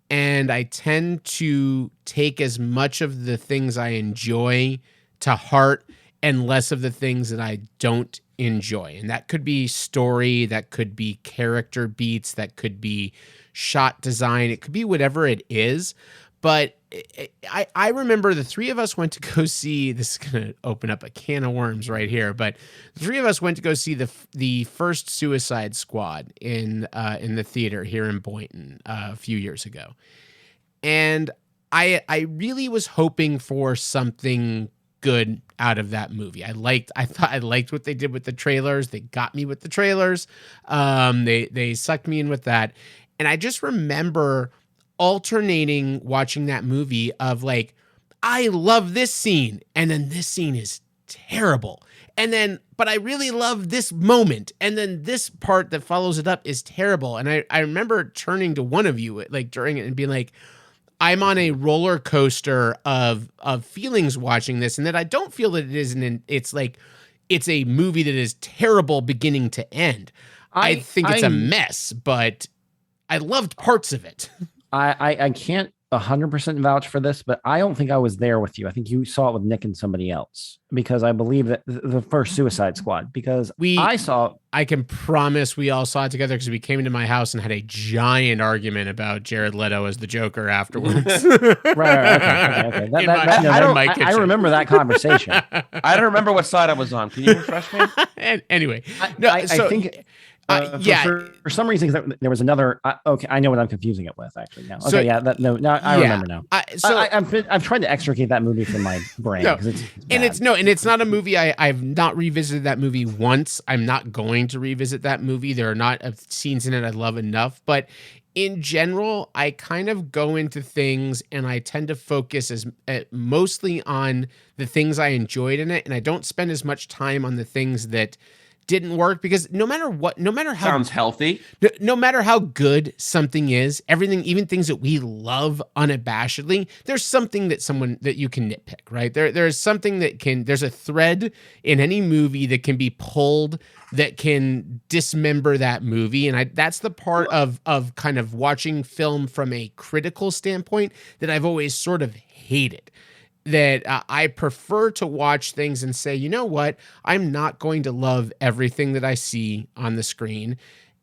And I tend to take as much of the things I enjoy to heart and less of the things that I don't enjoy. And that could be story, that could be character beats, that could be shot design, it could be whatever it is. But I remember the 3 of us went to go see, this is going to open up a can of worms right here, but the 3 of us went to go see the first Suicide Squad in the theater here in Boynton a few years ago. And I really was hoping for something good out of that movie. I thought I liked what they did with the trailers. They got me with the trailers. They sucked me in with that. And I just remember alternating watching that movie of like, I love this scene, and then this scene is terrible. And then, but I really love this moment. And then this part that follows it up is terrible. And I remember turning to one of you like during it and being like, I'm on a roller coaster of feelings watching this, and that I don't feel that it isn't. It's like it's a movie that is terrible beginning to end. I think it's a mess, but I loved parts of it. I can't 100% vouch for this, but I don't think I was there with you. I think you saw it with Nick and somebody else, because I believe that the first Suicide Squad, because I can promise we all saw it together because we came into my house and had a giant argument about Jared Leto as the Joker afterwards. Okay. I remember that conversation. I don't remember what side I was on. Can you refresh me? And anyway, I think For some reason, there was another. Okay, I know what I'm confusing it with actually now. Okay, I remember now. I've tried to extricate that movie from my brain because it's not a movie. I've not revisited that movie once. I'm not going to revisit that movie. There are not scenes in it I love enough, but in general, I kind of go into things and I tend to focus mostly on the things I enjoyed in it, and I don't spend as much time on the things that didn't work, because no matter how sounds healthy, no matter how good something is, everything, even things that we love unabashedly, there's something that you can nitpick, right? There's something there's a thread in any movie that can be pulled that can dismember that movie. And that's the part of kind of watching film from a critical standpoint that I've always sort of hated. That I prefer to watch things and say, you know what, I'm not going to love everything that I see on the screen,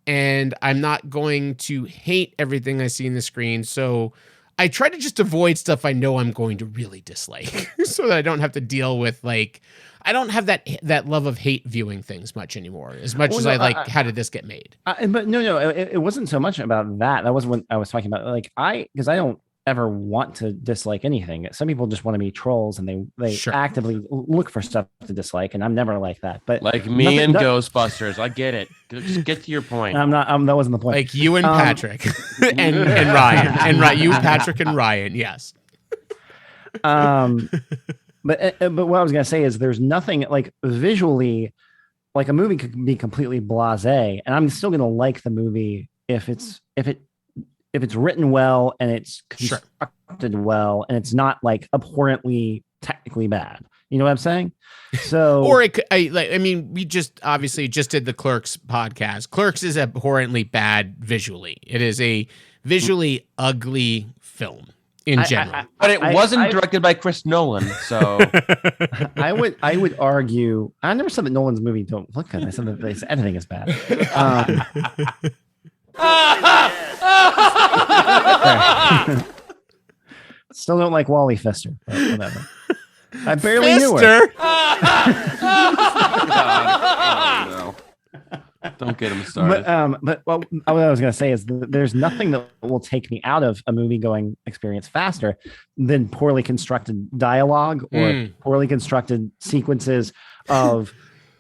and I'm not going to hate everything I see on the screen. So I try to just avoid stuff I know I'm going to really dislike so that I don't have to deal with, like, I don't have that love of hate viewing things much anymore, as much as I like, how did this get made? But no, it wasn't so much about that. That wasn't what I was talking about. Like, because I don't ever want to dislike anything. Some people just want to be trolls and they actively look for stuff to dislike, and I'm never like that. But like me and Ghostbusters, I get it. Just get to your point. I'm not. That wasn't the point. Like you and Patrick and Ryan, you, Patrick, and Ryan. Yes. But what I was gonna say is there's nothing like visually, like a movie could be completely blasé, and I'm still gonna like the movie if it's written well and it's constructed well and it's not like abhorrently technically bad. You know what I'm saying? So, or it could, we just obviously just did the Clerks podcast. Clerks is abhorrently bad visually. It is a visually ugly film in general. But it wasn't directed by Chris Nolan, so I would argue. I never said that Nolan's movie don't look good. I said that his editing is bad. Still don't like Wally Pfister, but whatever. I barely knew her. No. Don't get him started. But what I was going to say is there's nothing that will take me out of a movie going experience faster than poorly constructed dialogue or poorly constructed sequences of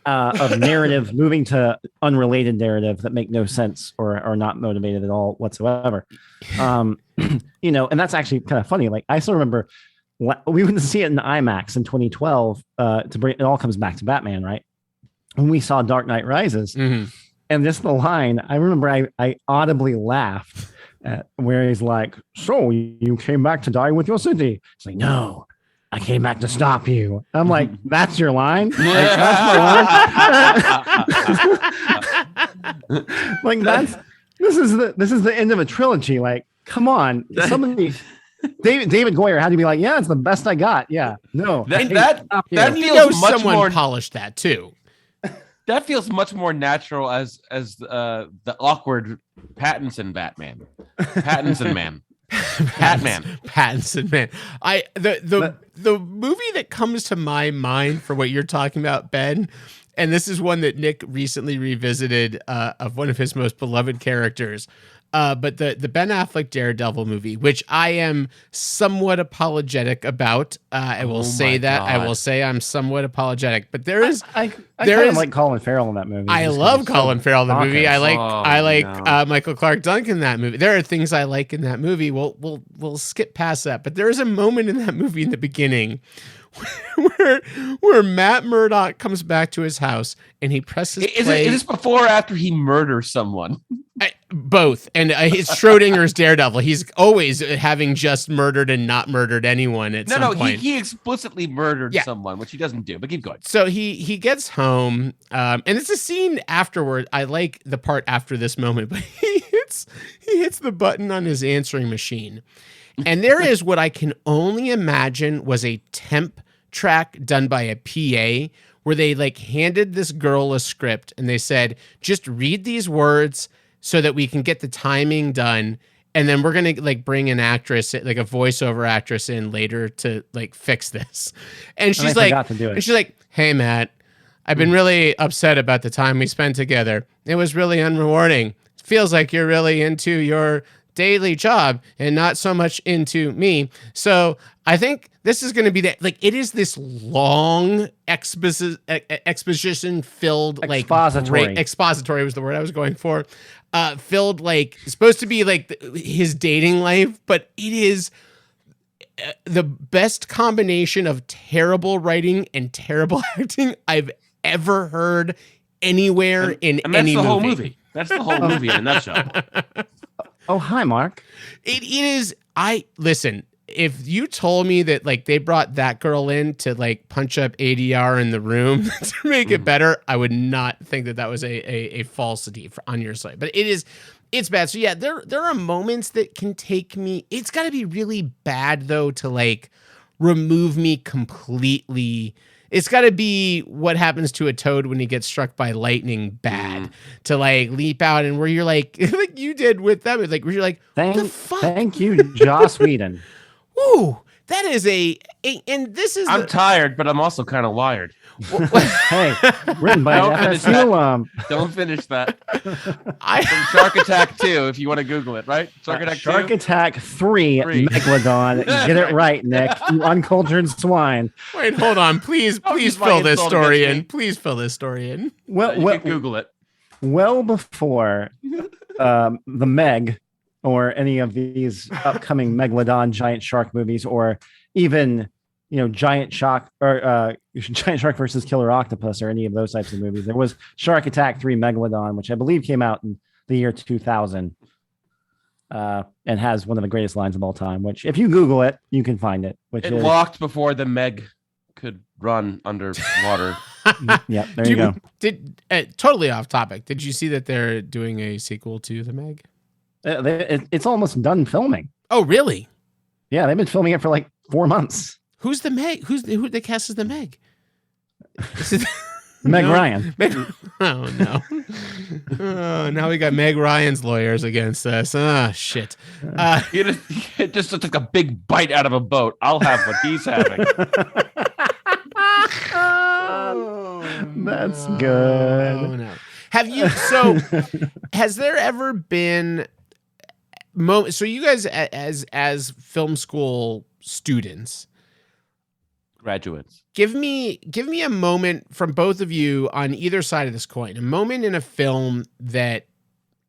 narrative moving to unrelated narrative that make no sense or are not motivated at all whatsoever. And that's actually kind of funny. Like, I still remember we went to see it in IMAX in 2012 it all comes back to Batman, right? When we saw Dark Knight Rises, and just the line, I remember I audibly laughed at where he's like, "So you came back to die with your city?" It's like, "No, I came back to stop you." I'm like, "That's your line? Like, that's my line?" Like, this is the end of a trilogy. Like, come on, somebody. David Goyer had to be like, "Yeah, it's the best I got." Yeah, no, that feels much more polished. That too. That feels much more natural as the awkward Pattinson Batman, Pattinson man. Pattinson man. The movie that comes to my mind for what you're talking about, Ben, and this is one that Nick recently revisited of one of his most beloved characters. But the Ben Affleck Daredevil movie, which I am somewhat apologetic about, I will say that. God. I will say I'm somewhat apologetic, but there is I kind of like Colin Farrell in that movie. I love Colin Farrell in the movie. I like Michael Clark Duncan in that movie. There are things I like in that movie. We'll skip past that, but there is a moment in that movie in the beginning where Matt Murdock comes back to his house and he presses play. Is this before or after he murders someone? Both. And it's Schrodinger's Daredevil. He's always having just murdered and not murdered anyone at some point. He explicitly murdered someone, which he doesn't do, but keep going. So he gets home, and it's a scene afterward. I like the part after this moment, but he hits the button on his answering machine. And there is what I can only imagine was a temp track done by a PA where they like handed this girl a script and they said, just read these words so that we can get the timing done. And then we're going to like bring an actress, like a voiceover actress in later to like fix this. And she's like, "Hey, Matt, I've been really upset about the time we spent together. It was really unrewarding. It feels like you're really into your daily job and not so much into me. So I think this is going to be that. Like, it is this long exposition filled, like expository was the word I was going for. Filled, like, supposed to be like his dating life, but it is the best combination of terrible writing and terrible acting I've ever heard anywhere in any the movie. whole movie. That's the whole movie in a nutshell. Oh, hi, Mark. It is. Listen. If you told me that like they brought that girl in to like punch up ADR in the room to make it better, I would not think that was a falsity on your side. But it's bad. So yeah, there are moments that can take me. It's got to be really bad though to like remove me completely. It's got to be what happens to a toad when he gets struck by lightning bad to like leap out and where you're like you did with them. Like where you're like, thank you, Joss Whedon. Ooh, that is and this is. I'm tired, but I'm also kind of wired. Hey, written by FSU. Don't finish that. From Shark Attack 2, if you want to Google it, right? Shark Attack 3 Megalodon. Get it right, Nick. You uncultured swine. Wait, hold on. Please fill this story in. Please fill this story in. Well, you can Google it. Well before the Meg or any of these upcoming Megalodon giant shark movies, or even Giant Shark versus Killer Octopus, or any of those types of movies. There was Shark Attack 3 Megalodon, which I believe came out in the year 2000, and has one of the greatest lines of all time. Which, if you Google it, you can find it. Which it walked before the Meg could run underwater. Yeah, there you go. Totally off topic. Did you see that they're doing a sequel to the Meg? It's almost done filming. Oh, really? Yeah, they've been filming it for like 4 months. Who's the Meg? Who the cast is the Meg? Meg Ryan. Oh no! Oh, now we got Meg Ryan's lawyers against us. Ah, shit. It just took a big bite out of a boat. I'll have what he's having. That's good. Oh, no. Have you? So, has there ever been moments? So, you guys, as film school students, graduates, give me a moment from both of you on either side of this coin. A moment in a film that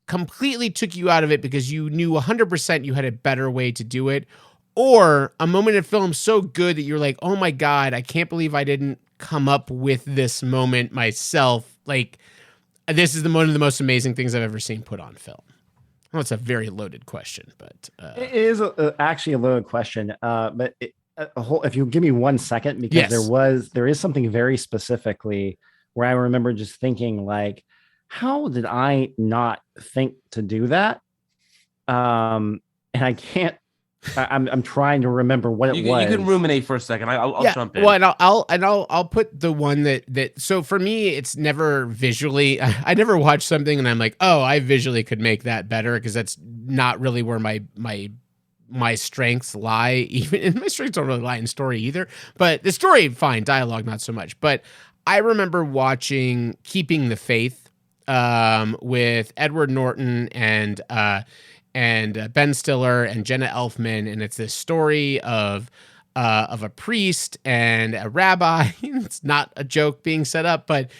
completely took you out of it because you knew 100% you had a better way to do it, or a moment in film so good that you're like, oh my God, I can't believe I didn't come up with this moment myself. Like, this is one of the most amazing things I've ever seen put on film. Well, it's a very loaded question, but it is actually a loaded question. But if you give me 1 second, because there is something very specifically where I remember just thinking, like, how did I not think to do that? And I can't. I'm trying to remember what it was. You can ruminate for a second. I'll jump in. Well, and I'll put the one that. So for me, it's never visually. I never watch something and I'm like, oh, I visually could make that better, because that's not really where my strengths lie. Even my strengths don't really lie in story either. But the story, fine. Dialogue, not so much. But I remember watching Keeping the Faith with Edward Norton and Ben Stiller and Jenna Elfman, and it's this story of a priest and a rabbi. It's not a joke being set up, but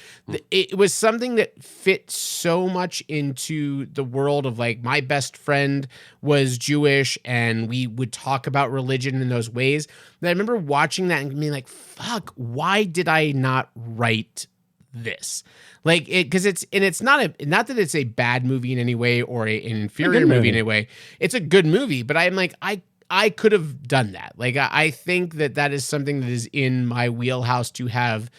it was something that fit so much into the world of, like, my best friend was Jewish and we would talk about religion in those ways. That I remember watching that and being like, fuck, why did I not write this? Like, because it's not that it's a bad movie in any way or an inferior movie in any way. It's a good movie, but I'm like, I could have done that. Like, I think that is something that is in my wheelhouse to have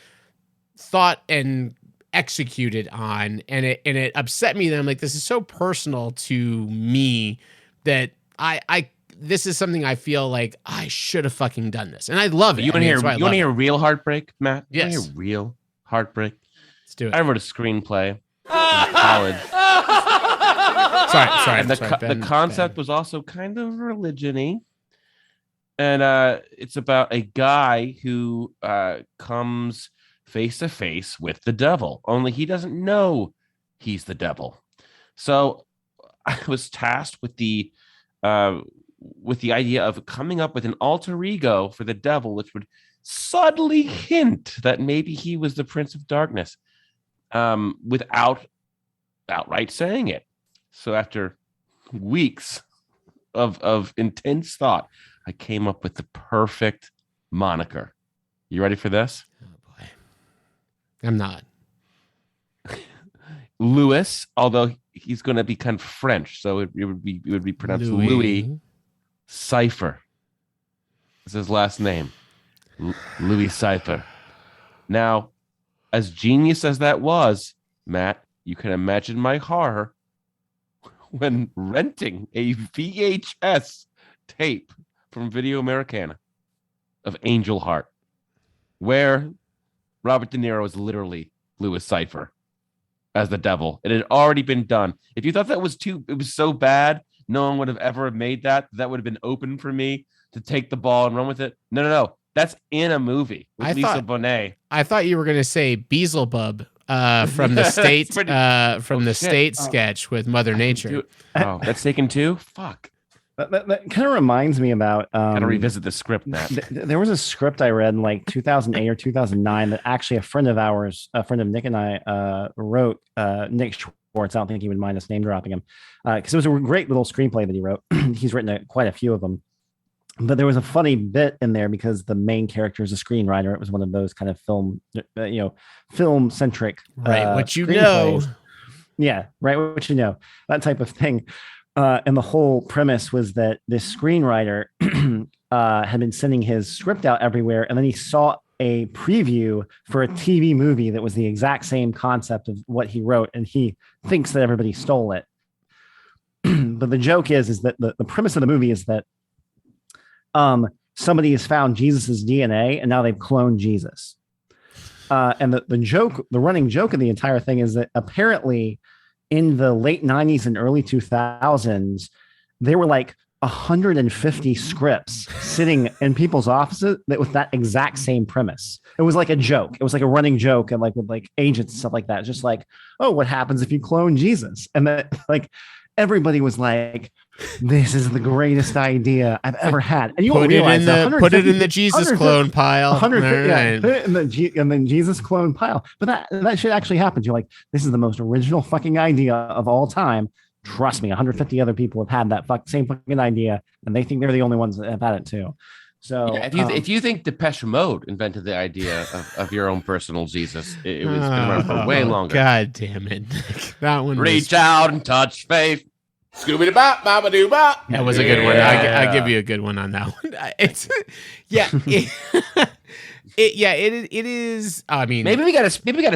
thought and executed on, and it upset me that I'm like, this is so personal to me that this is something I feel like I should have fucking done this, and I love it. You want to hear real heartbreak, Matt? Yes. You want to hear real heartbreak? Let's do it. I wrote a screenplay in college. Sorry. And the concept was also kind of religion-y. And it's about a guy who comes face to face with the devil, only he doesn't know he's the devil. So I was tasked with the idea of coming up with an alter ego for the devil, which would subtly hint that maybe he was the Prince of Darkness, without outright saying it. So after weeks of intense thought, I came up with the perfect moniker. You ready for this? Oh boy, I'm not. Louis, although he's going to be kind of French, so it would be pronounced Louis Cypher. That's his last name, Louis Cypher. Now, as genius as that was, Matt, you can imagine my horror when renting a VHS tape from Video Americana of Angel Heart, where Robert De Niro is literally Louis Cypher as the devil. It had already been done. If you thought that was it was so bad, no one would have ever made that. That would have been open for me to take the ball and run with it. No. That's in a movie with Lisa Bonet. I thought you were going to say Beelzebub from the state state sketch with Mother Nature. Oh, that's taken too? Fuck. That kind of reminds me about. Gotta revisit the script, Matt. There was a script I read in like 2008 or 2009 that actually a friend of Nick and I wrote. Nick Schwartz. I don't think he would mind us name dropping him because it was a great little screenplay that he wrote. He's written quite a few of them. But there was a funny bit in there because the main character is a screenwriter. It was one of those kind of film centric, right? What you know, yeah, right. What you know, that type of thing. And the whole premise was that this screenwriter had been sending his script out everywhere, and then he saw a preview for a TV movie that was the exact same concept of what he wrote, and he thinks that everybody stole it. But the joke is that the premise of the movie is that somebody has found Jesus's DNA and now they've cloned Jesus. And the running joke of the entire thing is that apparently in the late 90s and early 2000s, there were like 150 scripts sitting in people's offices that with that exact same premise. It was like a joke. It was like a running joke, and like with like agents and stuff like that. Just like, oh, what happens if you clone Jesus? And that like everybody was like, this is the greatest idea I've ever had. And you put it in the Jesus clone pile. 150, right. Put it in the Jesus clone pile. But that shit actually happens. You're like, this is the most original fucking idea of all time. Trust me, 150 other people have had that same fucking idea, and they think they're the only ones that have had it too. So yeah, if you think Depeche Mode invented the idea of your own personal Jesus, it was been around for way longer. God damn it. That one Reach out and touch faith. Scooby Bop, Baba Doo Bop. That was a good one. I give you a good one on that one. It's it is. I mean, maybe we gotta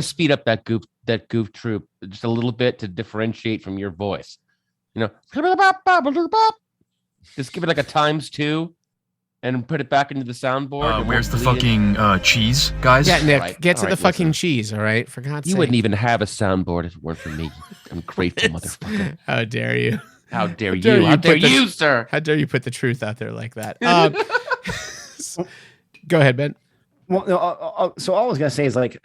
speed up that goof troop just a little bit to differentiate from your voice. You know, just give it like a ×2 and put it back into the soundboard. Where's the fucking cheese, guys? Yeah, Nick, get to the fucking cheese. All right, for God's sake. You wouldn't even have a soundboard if it weren't for me. I'm grateful, motherfucker. How dare you? How dare you? How dare you, sir? How dare you put the truth out there like that? Go ahead, Ben. Well, no, so all I was gonna say is like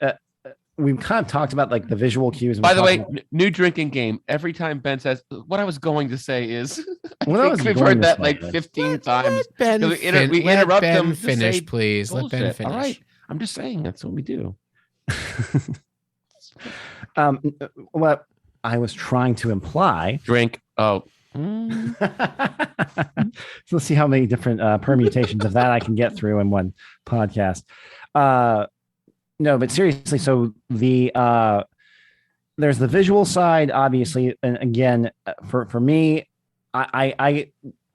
we've kind of talked about like the visual cues. By the way, new drinking game. Every time Ben says what I was going to say is, we've heard that like 15 times. We interrupt them. Finish, please. Let Ben finish. All right, I'm just saying that's what we do. What I was trying to imply. Drink. Oh. So let's see how many different permutations of that I can get through in one podcast. No, but seriously, so the there's the visual side, obviously, and again, for me, I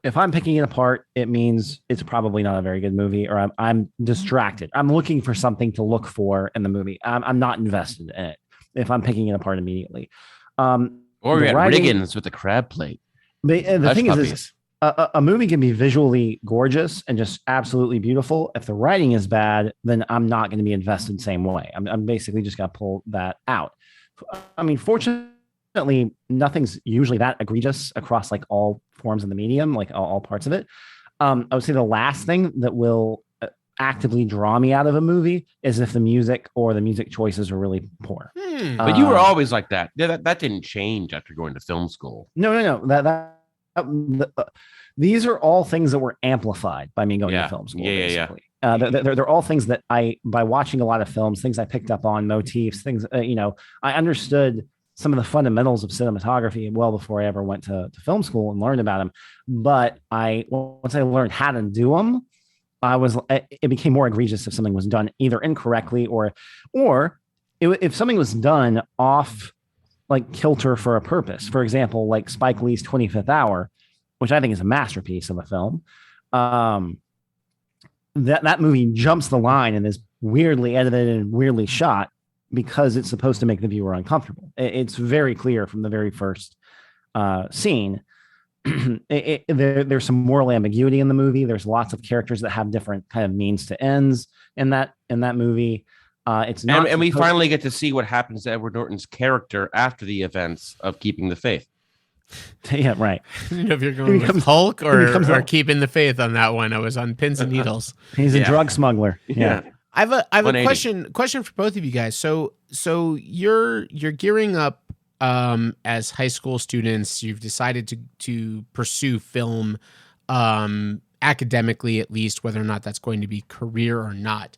if I'm picking it apart, it means it's probably not a very good movie, or I'm distracted. I'm looking for something to look for in the movie. I'm not invested in it if I'm picking it apart immediately. Or we got Riggins with the crab plate. But the thing is a movie can be visually gorgeous and just absolutely beautiful. If the writing is bad, then I'm not going to be invested the same way. I'm basically just going to pull that out. I mean, fortunately, nothing's usually that egregious across like all forms of the medium, like all parts of it. I would say the last thing that will actively draw me out of a movie is if the music or the music choices are really poor. But you were always like that. Yeah, that didn't change after going to film school. No. These are all things that were amplified by me going to film school. Basically. They're all things that by watching a lot of films, things I picked up on, motifs, things, I understood some of the fundamentals of cinematography well before I ever went to film school and learned about them. But once I learned how to do them, it became more egregious if something was done either incorrectly or if something was done off like kilter for a purpose. For example, like Spike Lee's 25th Hour, which I think is a masterpiece of a film. That movie jumps the line and is weirdly edited and weirdly shot because it's supposed to make the viewer uncomfortable. It's very clear from the very first scene. There's some moral ambiguity in the movie. There's lots of characters that have different kind of means to ends in that movie. It's not, and we finally get to see what happens to Edward Norton's character after the events of Keeping the Faith. Yeah, right. I don't know if you're going with Hulk or keeping the faith on that one. I was on pins and needles. He's a drug smuggler. Yeah. I have a question for both of you guys. So you're gearing up as high school students. You've decided to pursue film academically, at least, whether or not that's going to be career or not.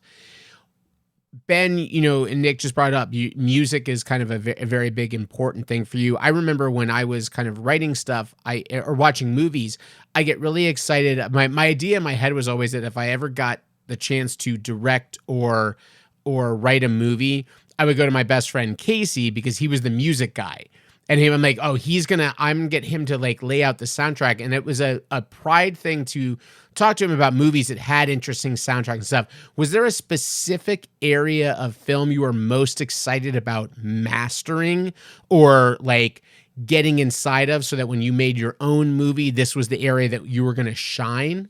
Ben, and Nick just brought up, music is kind of a very big, important thing for you. I remember when I was kind of writing stuff or watching movies, I get really excited. My idea in my head was always that if I ever got the chance to direct or write a movie, I would go to my best friend Casey because he was the music guy. And I'm like, oh, I'm gonna get him to like lay out the soundtrack. And it was a pride thing to talk to him about movies that had interesting soundtrack and stuff. Was there a specific area of film you were most excited about mastering or like getting inside of so that when you made your own movie, this was the area that you were going to shine?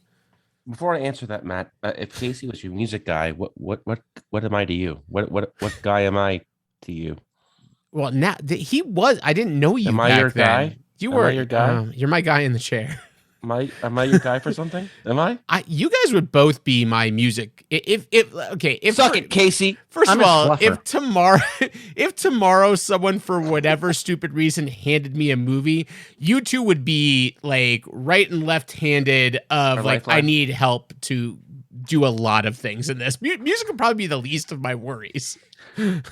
Before I answer that, Matt, if Casey was your music guy, what am I to you? What guy am I to you? Well, now he was. I didn't know you. Am I your guy? You were your guy. You're my guy in the chair. Am I your guy for something? Am I? You guys would both be my music. If suck it, Casey. First of all, if tomorrow someone for whatever stupid reason handed me a movie, you two would be like right and left-handed of like I need help to do a lot of things in this. Music would probably be the least of my worries.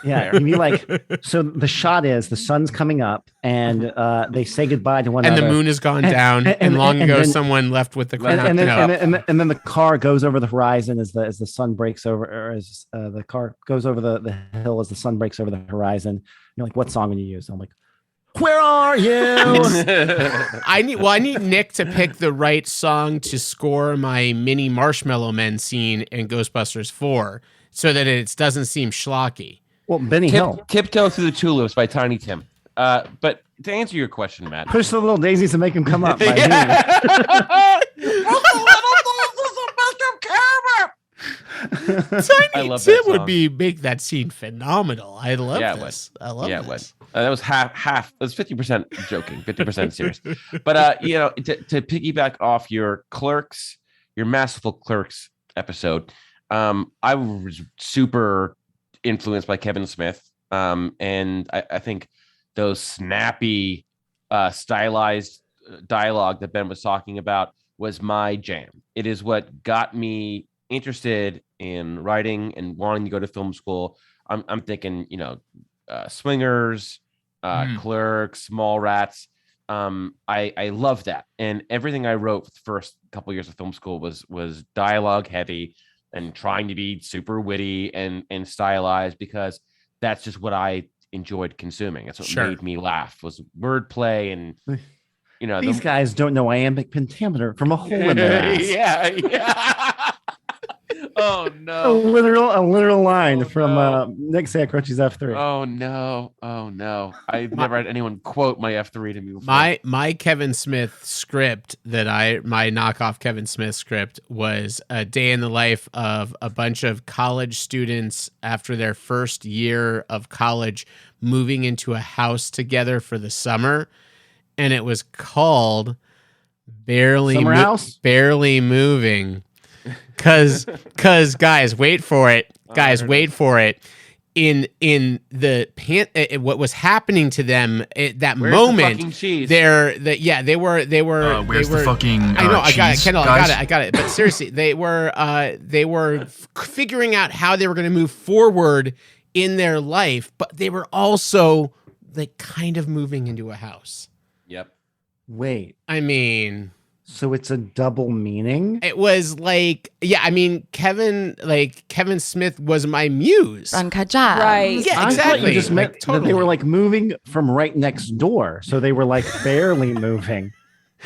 Yeah, you'd be like, so the shot is the sun's coming up and they say goodbye to one another. another. And the moon has gone down and long ago someone left with the car. And then the car goes over the horizon as the sun breaks over, or as the car goes over the hill as the sun breaks over the horizon. You're like, what song would you use? I'm like, where are you? I need Nick to pick the right song to score my mini Marshmallow Men scene in Ghostbusters 4 so that it doesn't seem schlocky. Well, Benny Hill. Tiptoe Through the Tulips by Tiny Tim. But to answer your question, Matt. Push the little daisies to make them come up. Tiny Tim would make that scene phenomenal. I love this. I love this. That was half. It was 50% joking, 50% serious. But to piggyback off your Masterful Clerks episode, I was super influenced by Kevin Smith, and I think those snappy, stylized dialogue that Ben was talking about was my jam. It is what got me interested in writing and wanting to go to film school. I'm thinking, Swingers, Clerks, Mallrats. I love that, and everything I wrote for the first couple of years of film school was dialogue heavy and trying to be super witty and stylized because that's just what I enjoyed consuming. That's what made me laugh was wordplay and these guys don't know iambic pentameter from a hole in their ass. Yeah. Oh no! A literal line from Nick Sacroce's F3. Oh no! I've never had anyone quote my F3 to me before. My Kevin Smith script my knockoff Kevin Smith script was a day in the life of a bunch of college students after their first year of college moving into a house together for the summer, and it was called Barely Moving. Cause guys, wait for it. Guys, wait for it. In the what was happening to them at that Where's moment, the fucking cheese? they were. Where's the fucking I know. I got it, cheese, Kendall. guys? I got it. But seriously, they were figuring out how they were going to move forward in their life, but they were also like kind of moving into a house. Yep. Wait. I mean, so it's a double meaning? it was like, yeah. I mean, Kevin Smith was my muse. Uncut Gems. Right. Yeah, I thought exactly. you just meant Like, that they were like moving from right next door, so they were like barely moving.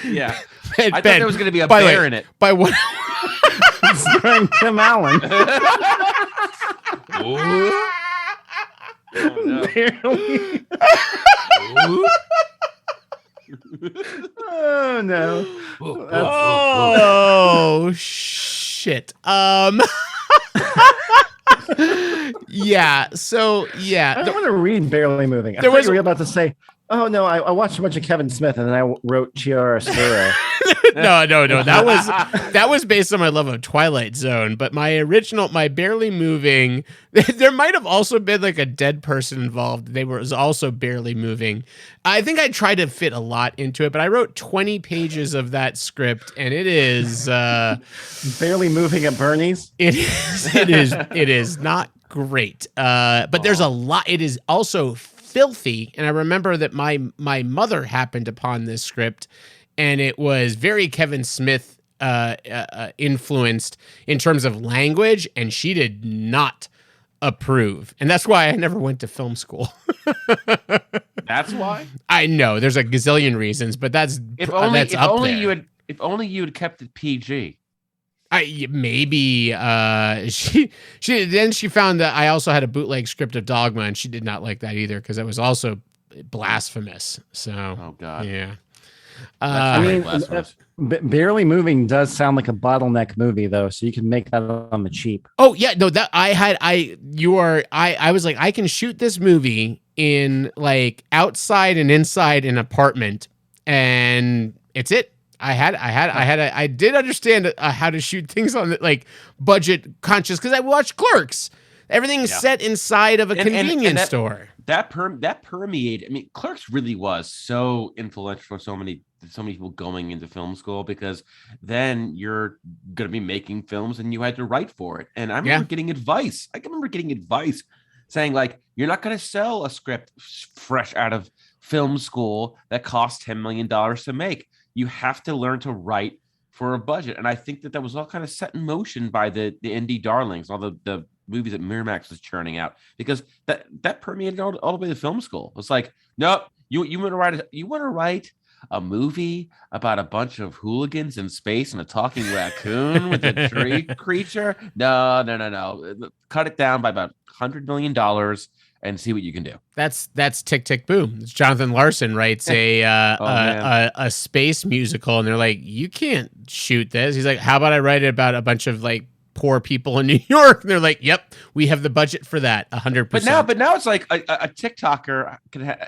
Yeah. Ben, I thought Ben, there was going to be a by the bear way, in it. By what? Starring Tim Allen. Barely. Oh no. Oh shit. Yeah. So yeah. I don't want to read Barely Moving. I There thought was- you were about to say, oh no, I watched a bunch of Kevin Smith and then I wrote Chiaroscuro. No. That was based on my love of Twilight Zone. But my Barely Moving, there might have also been like a dead person involved. Was also barely moving. I think I tried to fit a lot into it, but I wrote 20 pages of that script, and it is Barely Moving at Bernie's. it is not great. But there's a lot. It is also filthy, and I remember that my mother happened upon this script, and it was very Kevin Smith influenced in terms of language, and she did not approve, and that's why I never went to film school. That's why. I know there's a gazillion reasons, but that's If only there. you had kept it PG. Maybe she then she found that I also had a bootleg script of Dogma, and she did not like that either because it was also blasphemous. So Oh God. yeah. I mean, blasphemous. Barely Moving does sound like a bottleneck movie, though, so you can make that on the cheap. Oh yeah, no, that I was like, I can shoot this movie in like outside and inside an apartment, and it's it. I did understand how to shoot things on the, like budget conscious because I watched Clerks. Everything's set inside of a convenience store. That permeated. I mean, Clerks really was so influential for so many people going into film school because then you're going to be making films and you had to write for it. And I remember getting advice. I can remember getting advice saying like, you're not going to sell a script fresh out of film school that costs $10 million to make. You have to learn to write for a budget. And I think that was all kind of set in motion by the indie darlings, all the movies that Miramax was churning out, because that permeated all the way to film school. It's like, nope, you want to write a movie about a bunch of hooligans in space and a talking raccoon with a tree creature? No. Cut it down by about $100 million and see what you can do. That's Tick Tick Boom. Jonathan Larson writes a space musical, and they're like, you can't shoot this. He's like, how about I write it about a bunch of like poor people in New York? And they're like, yep, we have the budget for that 100%. But now it's like a TikToker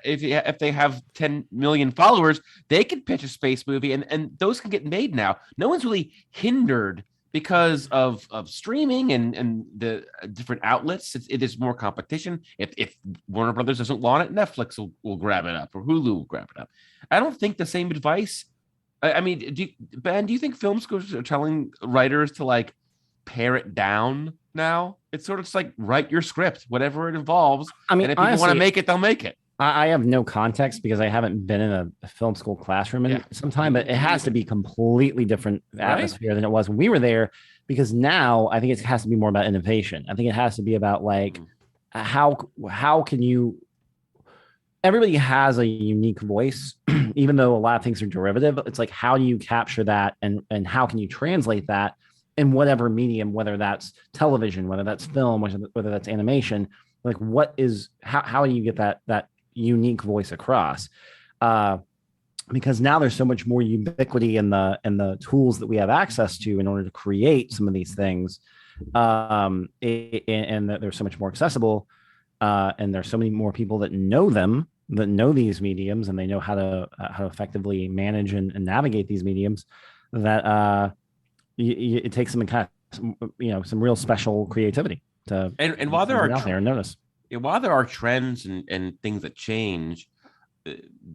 if they have 10 million followers, they can pitch a space movie, and those can get made now. No one's really hindered because of streaming and the different outlets. It is more competition. If Warner Brothers doesn't want it, Netflix will grab it up, or Hulu will grab it up. I don't think the same advice. I mean, Ben, do you think film schools are telling writers to like pare it down now? It's sort of just like write your script, whatever it involves. I mean, and if people want to make it, they'll make it. I have no context because I haven't been in a film school classroom in some time, but it has to be completely different atmosphere than it was when we were there, because now I think it has to be more about innovation. I think it has to be about like how can you, everybody has a unique voice, even though a lot of things are derivative. It's like, how do you capture that and how can you translate that in whatever medium, whether that's television, whether that's film, whether that's animation, like how do you get that unique voice across? Because now there's so much more ubiquity in the tools that we have access to in order to create some of these things, and they're so much more accessible, and there's so many more people that know them, that know these mediums, and they know how to effectively manage and navigate these mediums, that it takes them kind of some real special creativity to and while there are out there and notice. While there are trends and things that change,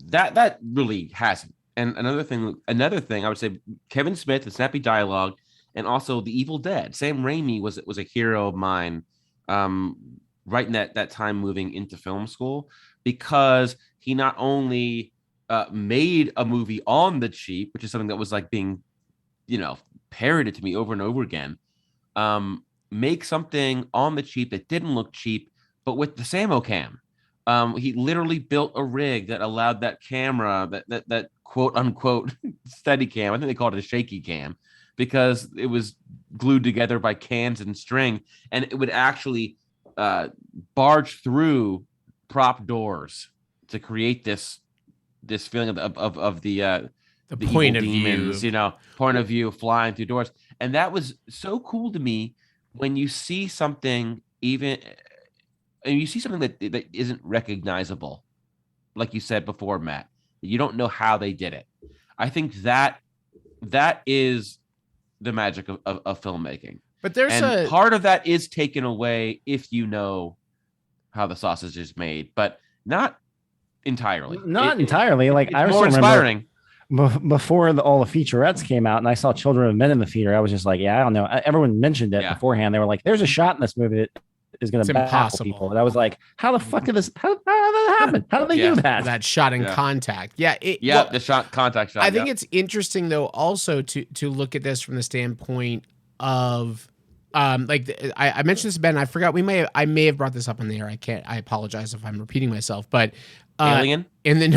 that really hasn't. And another thing I would say, Kevin Smith, the snappy dialogue, and also The Evil Dead. Sam Raimi was a hero of mine, right in that time moving into film school, because he not only made a movie on the cheap, which is something that was like being, parroted to me over and over again. Make something on the cheap that didn't look cheap, but with the Samocam. He literally built a rig that allowed that camera, that quote unquote steady cam. I think they called it a shaky cam, because it was glued together by cans and string, and it would actually barge through prop doors to create this feeling of the point of demons, view, point of view flying through doors. And that was so cool to me when you see something that isn't recognizable, like you said before, Matt. You don't know how they did it. I think that is the magic of filmmaking. But there's part of that is taken away if you know how the sausage is made, but not entirely. Not entirely. Like, it's I was more inspiring. Before all the featurettes came out, and I saw Children of Men in the theater, I was just like, I don't know. Everyone mentioned it beforehand. They were like, "There's a shot in this movie that is going to baffle people." And I was like, "How the fuck did this? How did that happen? How did they do that?" That shot in contact. The contact shot. I think it's interesting though, also to look at this from the standpoint of, I mentioned this to Ben. I forgot. I may have brought this up on the air. I apologize if I'm repeating myself, but. Alien? In the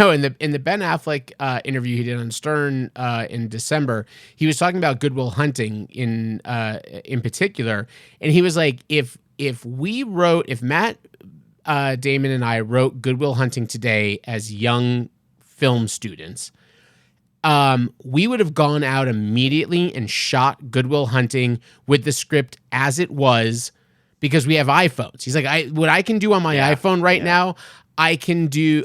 Ben Affleck interview he did on Stern in December, he was talking about Good Will Hunting in particular, and he was like, if Matt Damon and I wrote Good Will Hunting today as young film students, we would have gone out immediately and shot Good Will Hunting with the script as it was, because we have iPhones. He's like, what I can do on my iPhone right now, I can do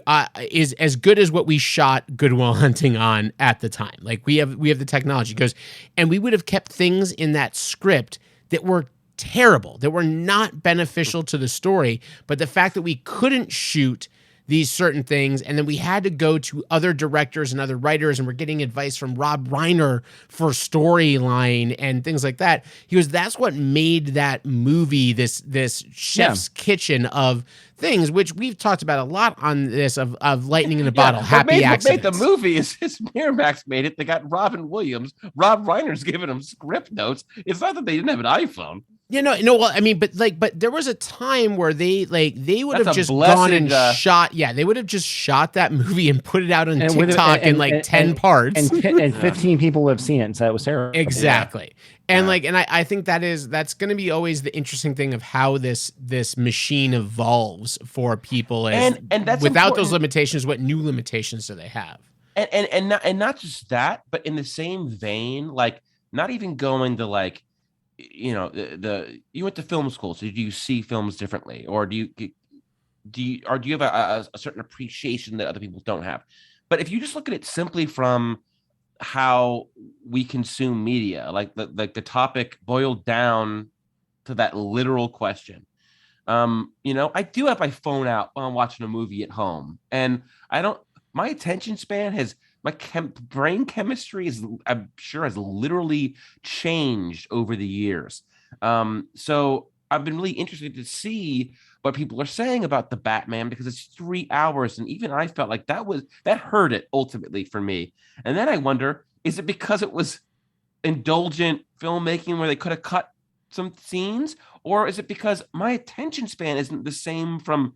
is as good as what we shot Good Will Hunting on at the time. Like, we have the technology. He goes, and we would have kept things in that script that were terrible, that were not beneficial to the story. But the fact that we couldn't shoot these certain things, and then we had to go to other directors and other writers, and we're getting advice from Rob Reiner for storyline and things like that. He goes, that's what made that movie this chef's kitchen of things, which we've talked about a lot on this of lightning in a bottle, happy accidents. Made the movie is Miramax made it. They got Robin Williams. Rob Reiner's giving them script notes. It's not that they didn't have an iPhone. Well, I mean, but there was a time where they would have just gone and shot. Yeah, they would have just shot that movie and put it out on TikTok in 10 parts, and 15 people have seen it and said it was terrible. Exactly. And I think that's going to be always the interesting thing of how this machine evolves for people, and that's without important. Those limitations, what new limitations do they have? And not just that, but in the same vein, like, not even going to like, you went to film school, so do you see films differently, or do you have a certain appreciation that other people don't have? But if you just look at it simply from how we consume media, like the topic boiled down to that literal question, I do have my phone out while I'm watching a movie at home, and my attention span my brain chemistry I'm sure has literally changed over the years. So I've been really interested to see what people are saying about the Batman, because it's 3 hours, and even I felt like that hurt it ultimately for me. And then I wonder, is it because it was indulgent filmmaking where they could have cut some scenes, or is it because my attention span isn't the same from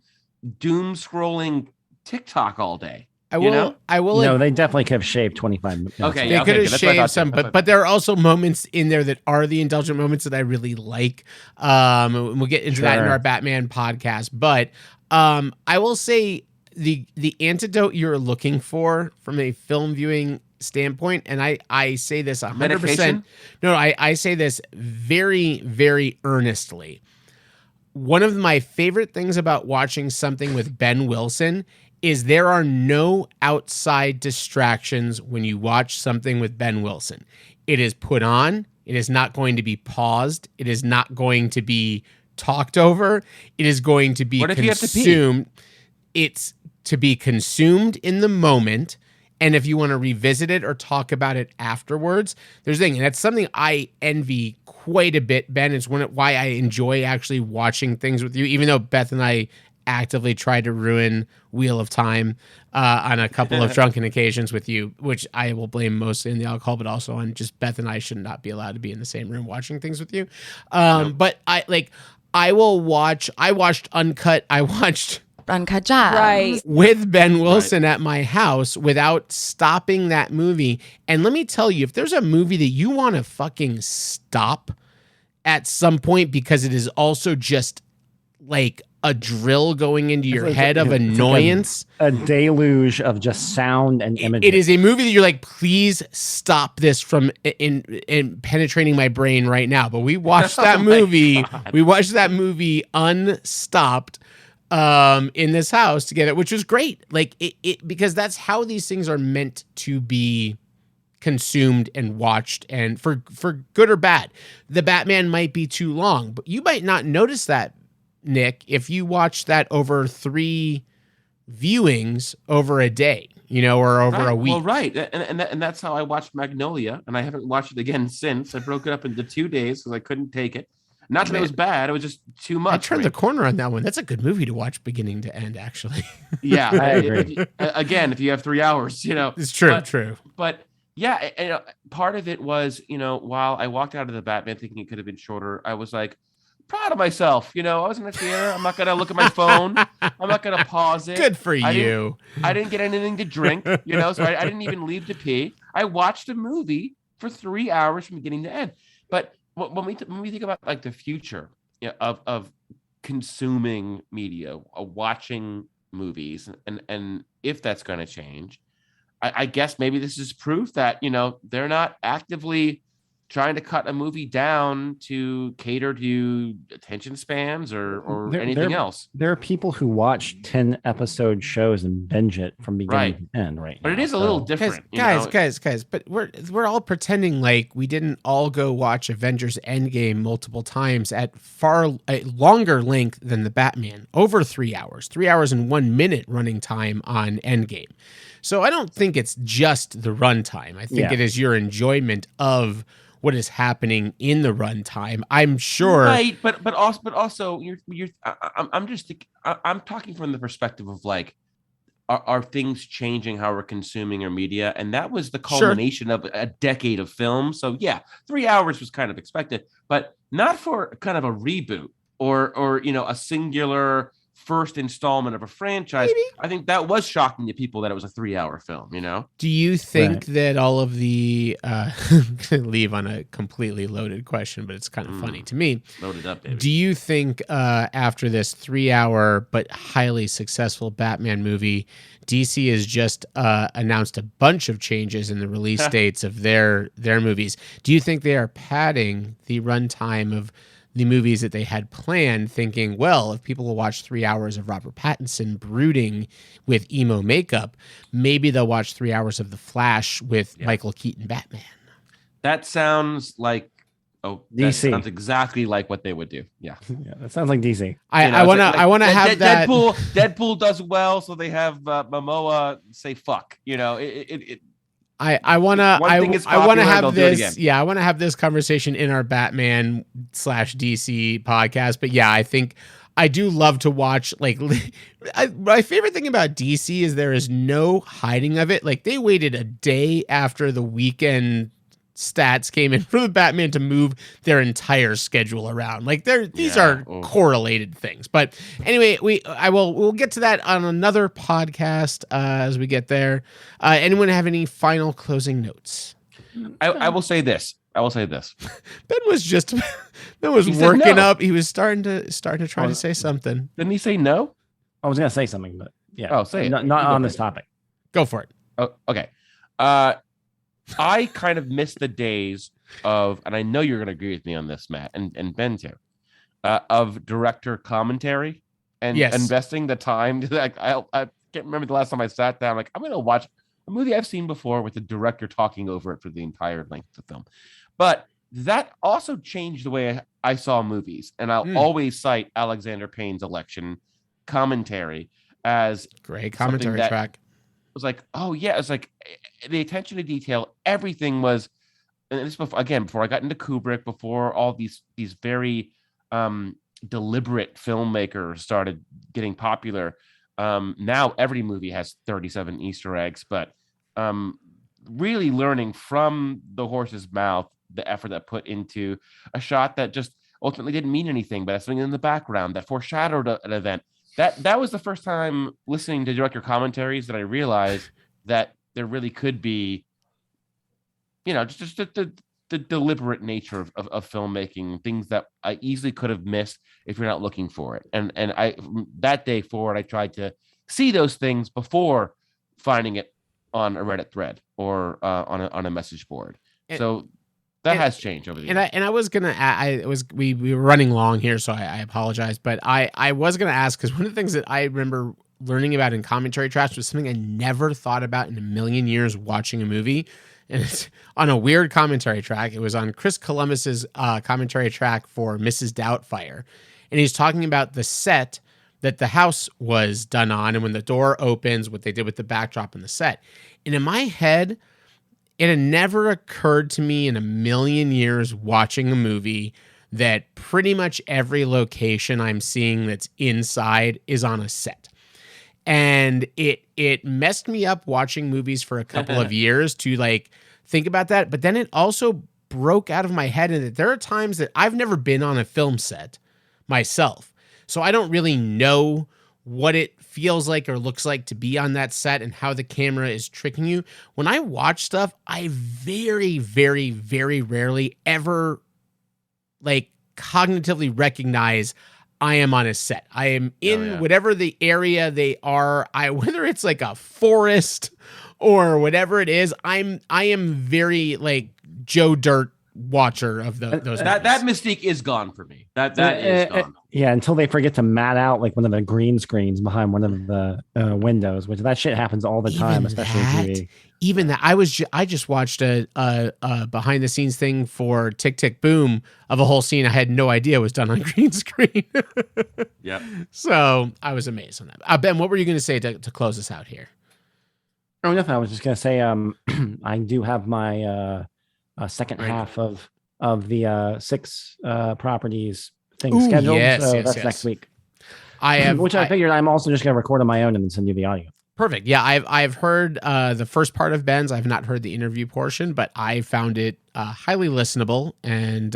doom scrolling TikTok all day? I will. No, they definitely could have shaved 25 minutes. Okay, they could have shaved some, but there are also moments in there that are the indulgent moments that I really like. We'll get into that in our Batman podcast. But I will say the antidote you're looking for from a film viewing standpoint, and I say this 100%. No, I say this very, very earnestly. One of my favorite things about watching something with Ben Wilson is there are no outside distractions when you watch something with Ben Wilson. It is put on, It is not going to be paused. It is not going to be talked over. It is going to be consumed. It's to be consumed in the moment. And if you want to revisit it or talk about it afterwards, there's a thing. And that's something I envy quite a bit, Ben. It's why I enjoy actually watching things with you, even though Beth and I actively tried to ruin Wheel of Time on a couple of drunken occasions with you, which I will blame mostly in the alcohol, but also on just Beth and I should not be allowed to be in the same room watching things with you. But I watched Uncut. I watched Uncut Gems with Ben Wilson at my house without stopping that movie. And let me tell you, if there's a movie that you want to fucking stop at some point because it is also just like a drill going into your head of annoyance, a deluge of just sound and imagery. It is a movie that you're like, please stop this from in penetrating my brain right now. But we watched that movie. We watched that movie unstopped in this house together, which was great. Like it because that's how these things are meant to be consumed and watched, and for good or bad. The Batman might be too long, but you might not notice that, Nick, if you watch that over 3 viewings over a day, or over a week. Well, right. And that's how I watched Magnolia, and I haven't watched it again since. I broke it up into 2 days because I couldn't take it. Not that it was bad. It was just too much. I turned the corner on that one. That's a good movie to watch beginning to end, actually. Yeah. I agree. Again, if you have 3 hours, It's true, true. But yeah, part of it was, while I walked out of the Batman thinking it could have been shorter, I was like, proud of myself. I was in the theater. I'm not going to look at my phone. I'm not going to pause it. Good for you. I didn't get anything to drink, so I didn't even leave to pee. I watched a movie for 3 hours from beginning to end. But when we think about like the future of consuming media, watching movies, and if that's going to change, I guess maybe this is proof that, they're not actively trying to cut a movie down to cater to attention spans or anything else. There are people who watch 10-episode shows and binge it from beginning to end right But now. it is a little different. Guys, but we're all pretending like we didn't all go watch Avengers Endgame multiple times at longer length than the Batman, over 3 hours, 3 hours and 1 minute running time on Endgame. So I don't think it's just the runtime. I think it is your enjoyment of what is happening in the runtime. I'm sure, right? But also, I'm talking from the perspective of like, are things changing how we're consuming our media? And that was the culmination of a decade of film. So yeah, 3 hours was kind of expected, but not for kind of a reboot or a singular first installment of a franchise. Maybe. I think that was shocking to people that it was a 3 hour film, Do you think that all of the leave on a completely loaded question, but it's kind of funny to me. Loaded up, baby. Do you think after this 3 hour but highly successful Batman movie, DC has just announced a bunch of changes in the release dates of their movies? Do you think they are padding the runtime of the movies that they had planned, thinking, well, if people will watch 3 hours of Robert Pattinson brooding with emo makeup, maybe they'll watch 3 hours of The Flash with Michael Keaton Batman? That sounds like DC. That sounds exactly like what they would do. Yeah, that sounds like DC. I want to have that. Deadpool does well, so they have Momoa say fuck. I want to have this. Yeah, I want to have this conversation in our Batman / DC podcast. But yeah, I think I do love to watch. Like, my favorite thing about DC is there is no hiding of it. Like, they waited a day after the weekend stats came in for the Batman to move their entire schedule around. Like, these are correlated things. But anyway, we'll get to that on another podcast as we get there. Anyone have any final closing notes? I will say this. Ben was working up. He was starting to try to say something. Didn't he say no? I was gonna say something, but yeah. Oh, say it. Not on this topic. Go for it. Oh, okay. I kind of miss the days of, and I know you're going to agree with me on this, Matt, and Ben too, of director commentary and investing the time. I can't remember the last time I sat down. Like, I'm going to watch a movie I've seen before with the director talking over it for the entire length of the film. But that also changed the way I saw movies. And I'll always cite Alexander Payne's Election commentary as great commentary track. It was like, oh yeah, it's like the attention to detail, everything was, and this before I got into Kubrick, before all these very deliberate filmmakers started getting popular. Now every movie has 37 Easter eggs, but really learning from the horse's mouth the effort that put into a shot that just ultimately didn't mean anything, but something in the background that foreshadowed an event. That was the first time listening to director commentaries that I realized that there really could be, just the deliberate nature of filmmaking, things that I easily could have missed if you're not looking for it. And I, that day forward, I tried to see those things before finding it on a Reddit thread or on a message board. So that has changed over the years. And I was gonna, we were running long here, so I apologize, but I was gonna ask, because one of the things that I remember learning about in commentary tracks was something I never thought about in a million years watching a movie. And it's on a weird commentary track. It was on Chris Columbus's commentary track for Mrs. Doubtfire. And he's talking about the set that the house was done on, and when the door opens, what they did with the backdrop and the set. And in my head, it had never occurred to me in a million years watching a movie that pretty much every location I'm seeing that's inside is on a set. And it messed me up watching movies for a couple of years to like think about that. But then it also broke out of my head, and that there are times that I've never been on a film set myself. So I don't really know what it feels like or looks like to be on that set and how the camera is tricking you. When I watch stuff, I very, very, very rarely ever like cognitively recognize I am on a set. I am in whatever the area they are. Whether it's like a forest or whatever it is, I am very like Joe Dirt watcher of those. That mystique is gone for me. That is gone. Yeah, until they forget to mat out like one of the green screens behind one of the windows, which that shit happens all the time, especially in TV. Even that, I just watched a behind the scenes thing for Tick Tick Boom of a whole scene I had no idea was done on green screen. Yep. So I was amazed on that. Ben, what were you going to say to close us out here? Oh, nothing. I was just going to say I do have my second half of the 6 properties thing scheduled. So that's next week. I figured I'm also just going to record on my own and then send you the audio. Perfect. Yeah, I've heard the first part of Ben's. I've not heard the interview portion, but I found it highly listenable and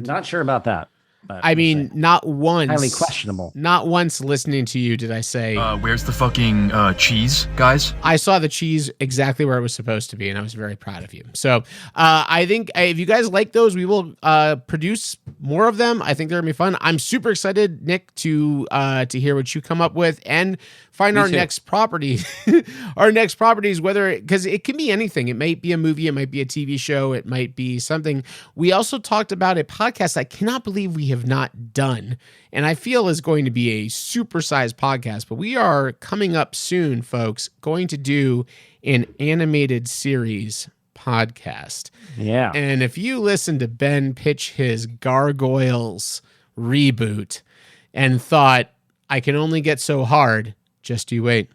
not sure about that. I mean, not once. Highly questionable. Not once listening to you did I say, where's the fucking cheese, guys? I saw the cheese exactly where it was supposed to be, and I was very proud of you. So I think if you guys like those, we will produce more of them. I think they're going to be fun. I'm super excited, Nick, to hear what you come up with and find our next property. Our next properties, because it can be anything. It might be a movie. It might be a TV show. It might be something. We also talked about a podcast I cannot believe we have not done, and I feel is going to be a supersized podcast, but we are coming up soon, folks, going to do an animated series podcast. Yeah. And if you listen to Ben pitch his Gargoyles reboot and thought, I can only get so hard, just you wait,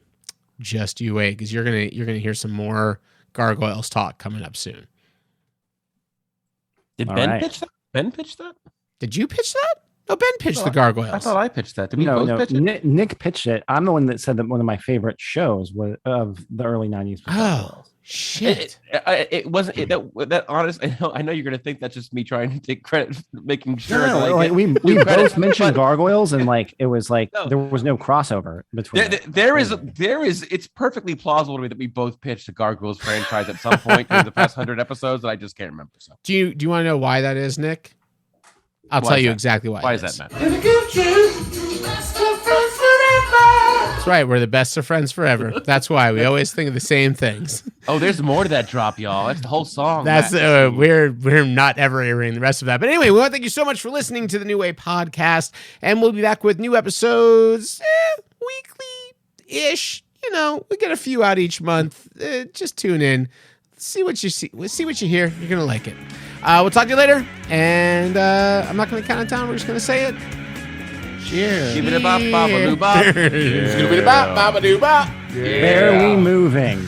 because you're gonna hear some more Gargoyles talk coming up soon. Did Ben pitch that? Ben pitched that? Did you pitch that? No, Ben pitched the Gargoyles. I thought I pitched that. Did we both pitch it? Nick pitched it. I'm the one that said that one of my favorite shows was of the early 90s. Oh, shit. It wasn't that honest. I know you're going to think that's just me trying to take credit for making sure. No, we both mentioned Gargoyles, and like it was like there was no crossover between. There is. It's perfectly plausible to me that we both pitched the Gargoyles franchise at some point in the past 100 episodes that I just can't remember. So. Do you want to know why that is, Nick? I'll tell you exactly why. Why is that, Matt? That's right. We're the best of friends forever. That's why we always think of the same things. Oh, there's more to that drop, y'all. That's the whole song. That's we're not ever hearing the rest of that. But anyway, we want to thank you so much for listening to the New Way podcast, and we'll be back with new episodes weekly-ish. We get a few out each month. Just tune in. see what you see. We'll see what you hear. You're gonna like it. We'll talk to you later. And I'm not gonna count it down. We're just gonna say it. Cheers. Give it a bop, bop, a doo bop. Barely moving.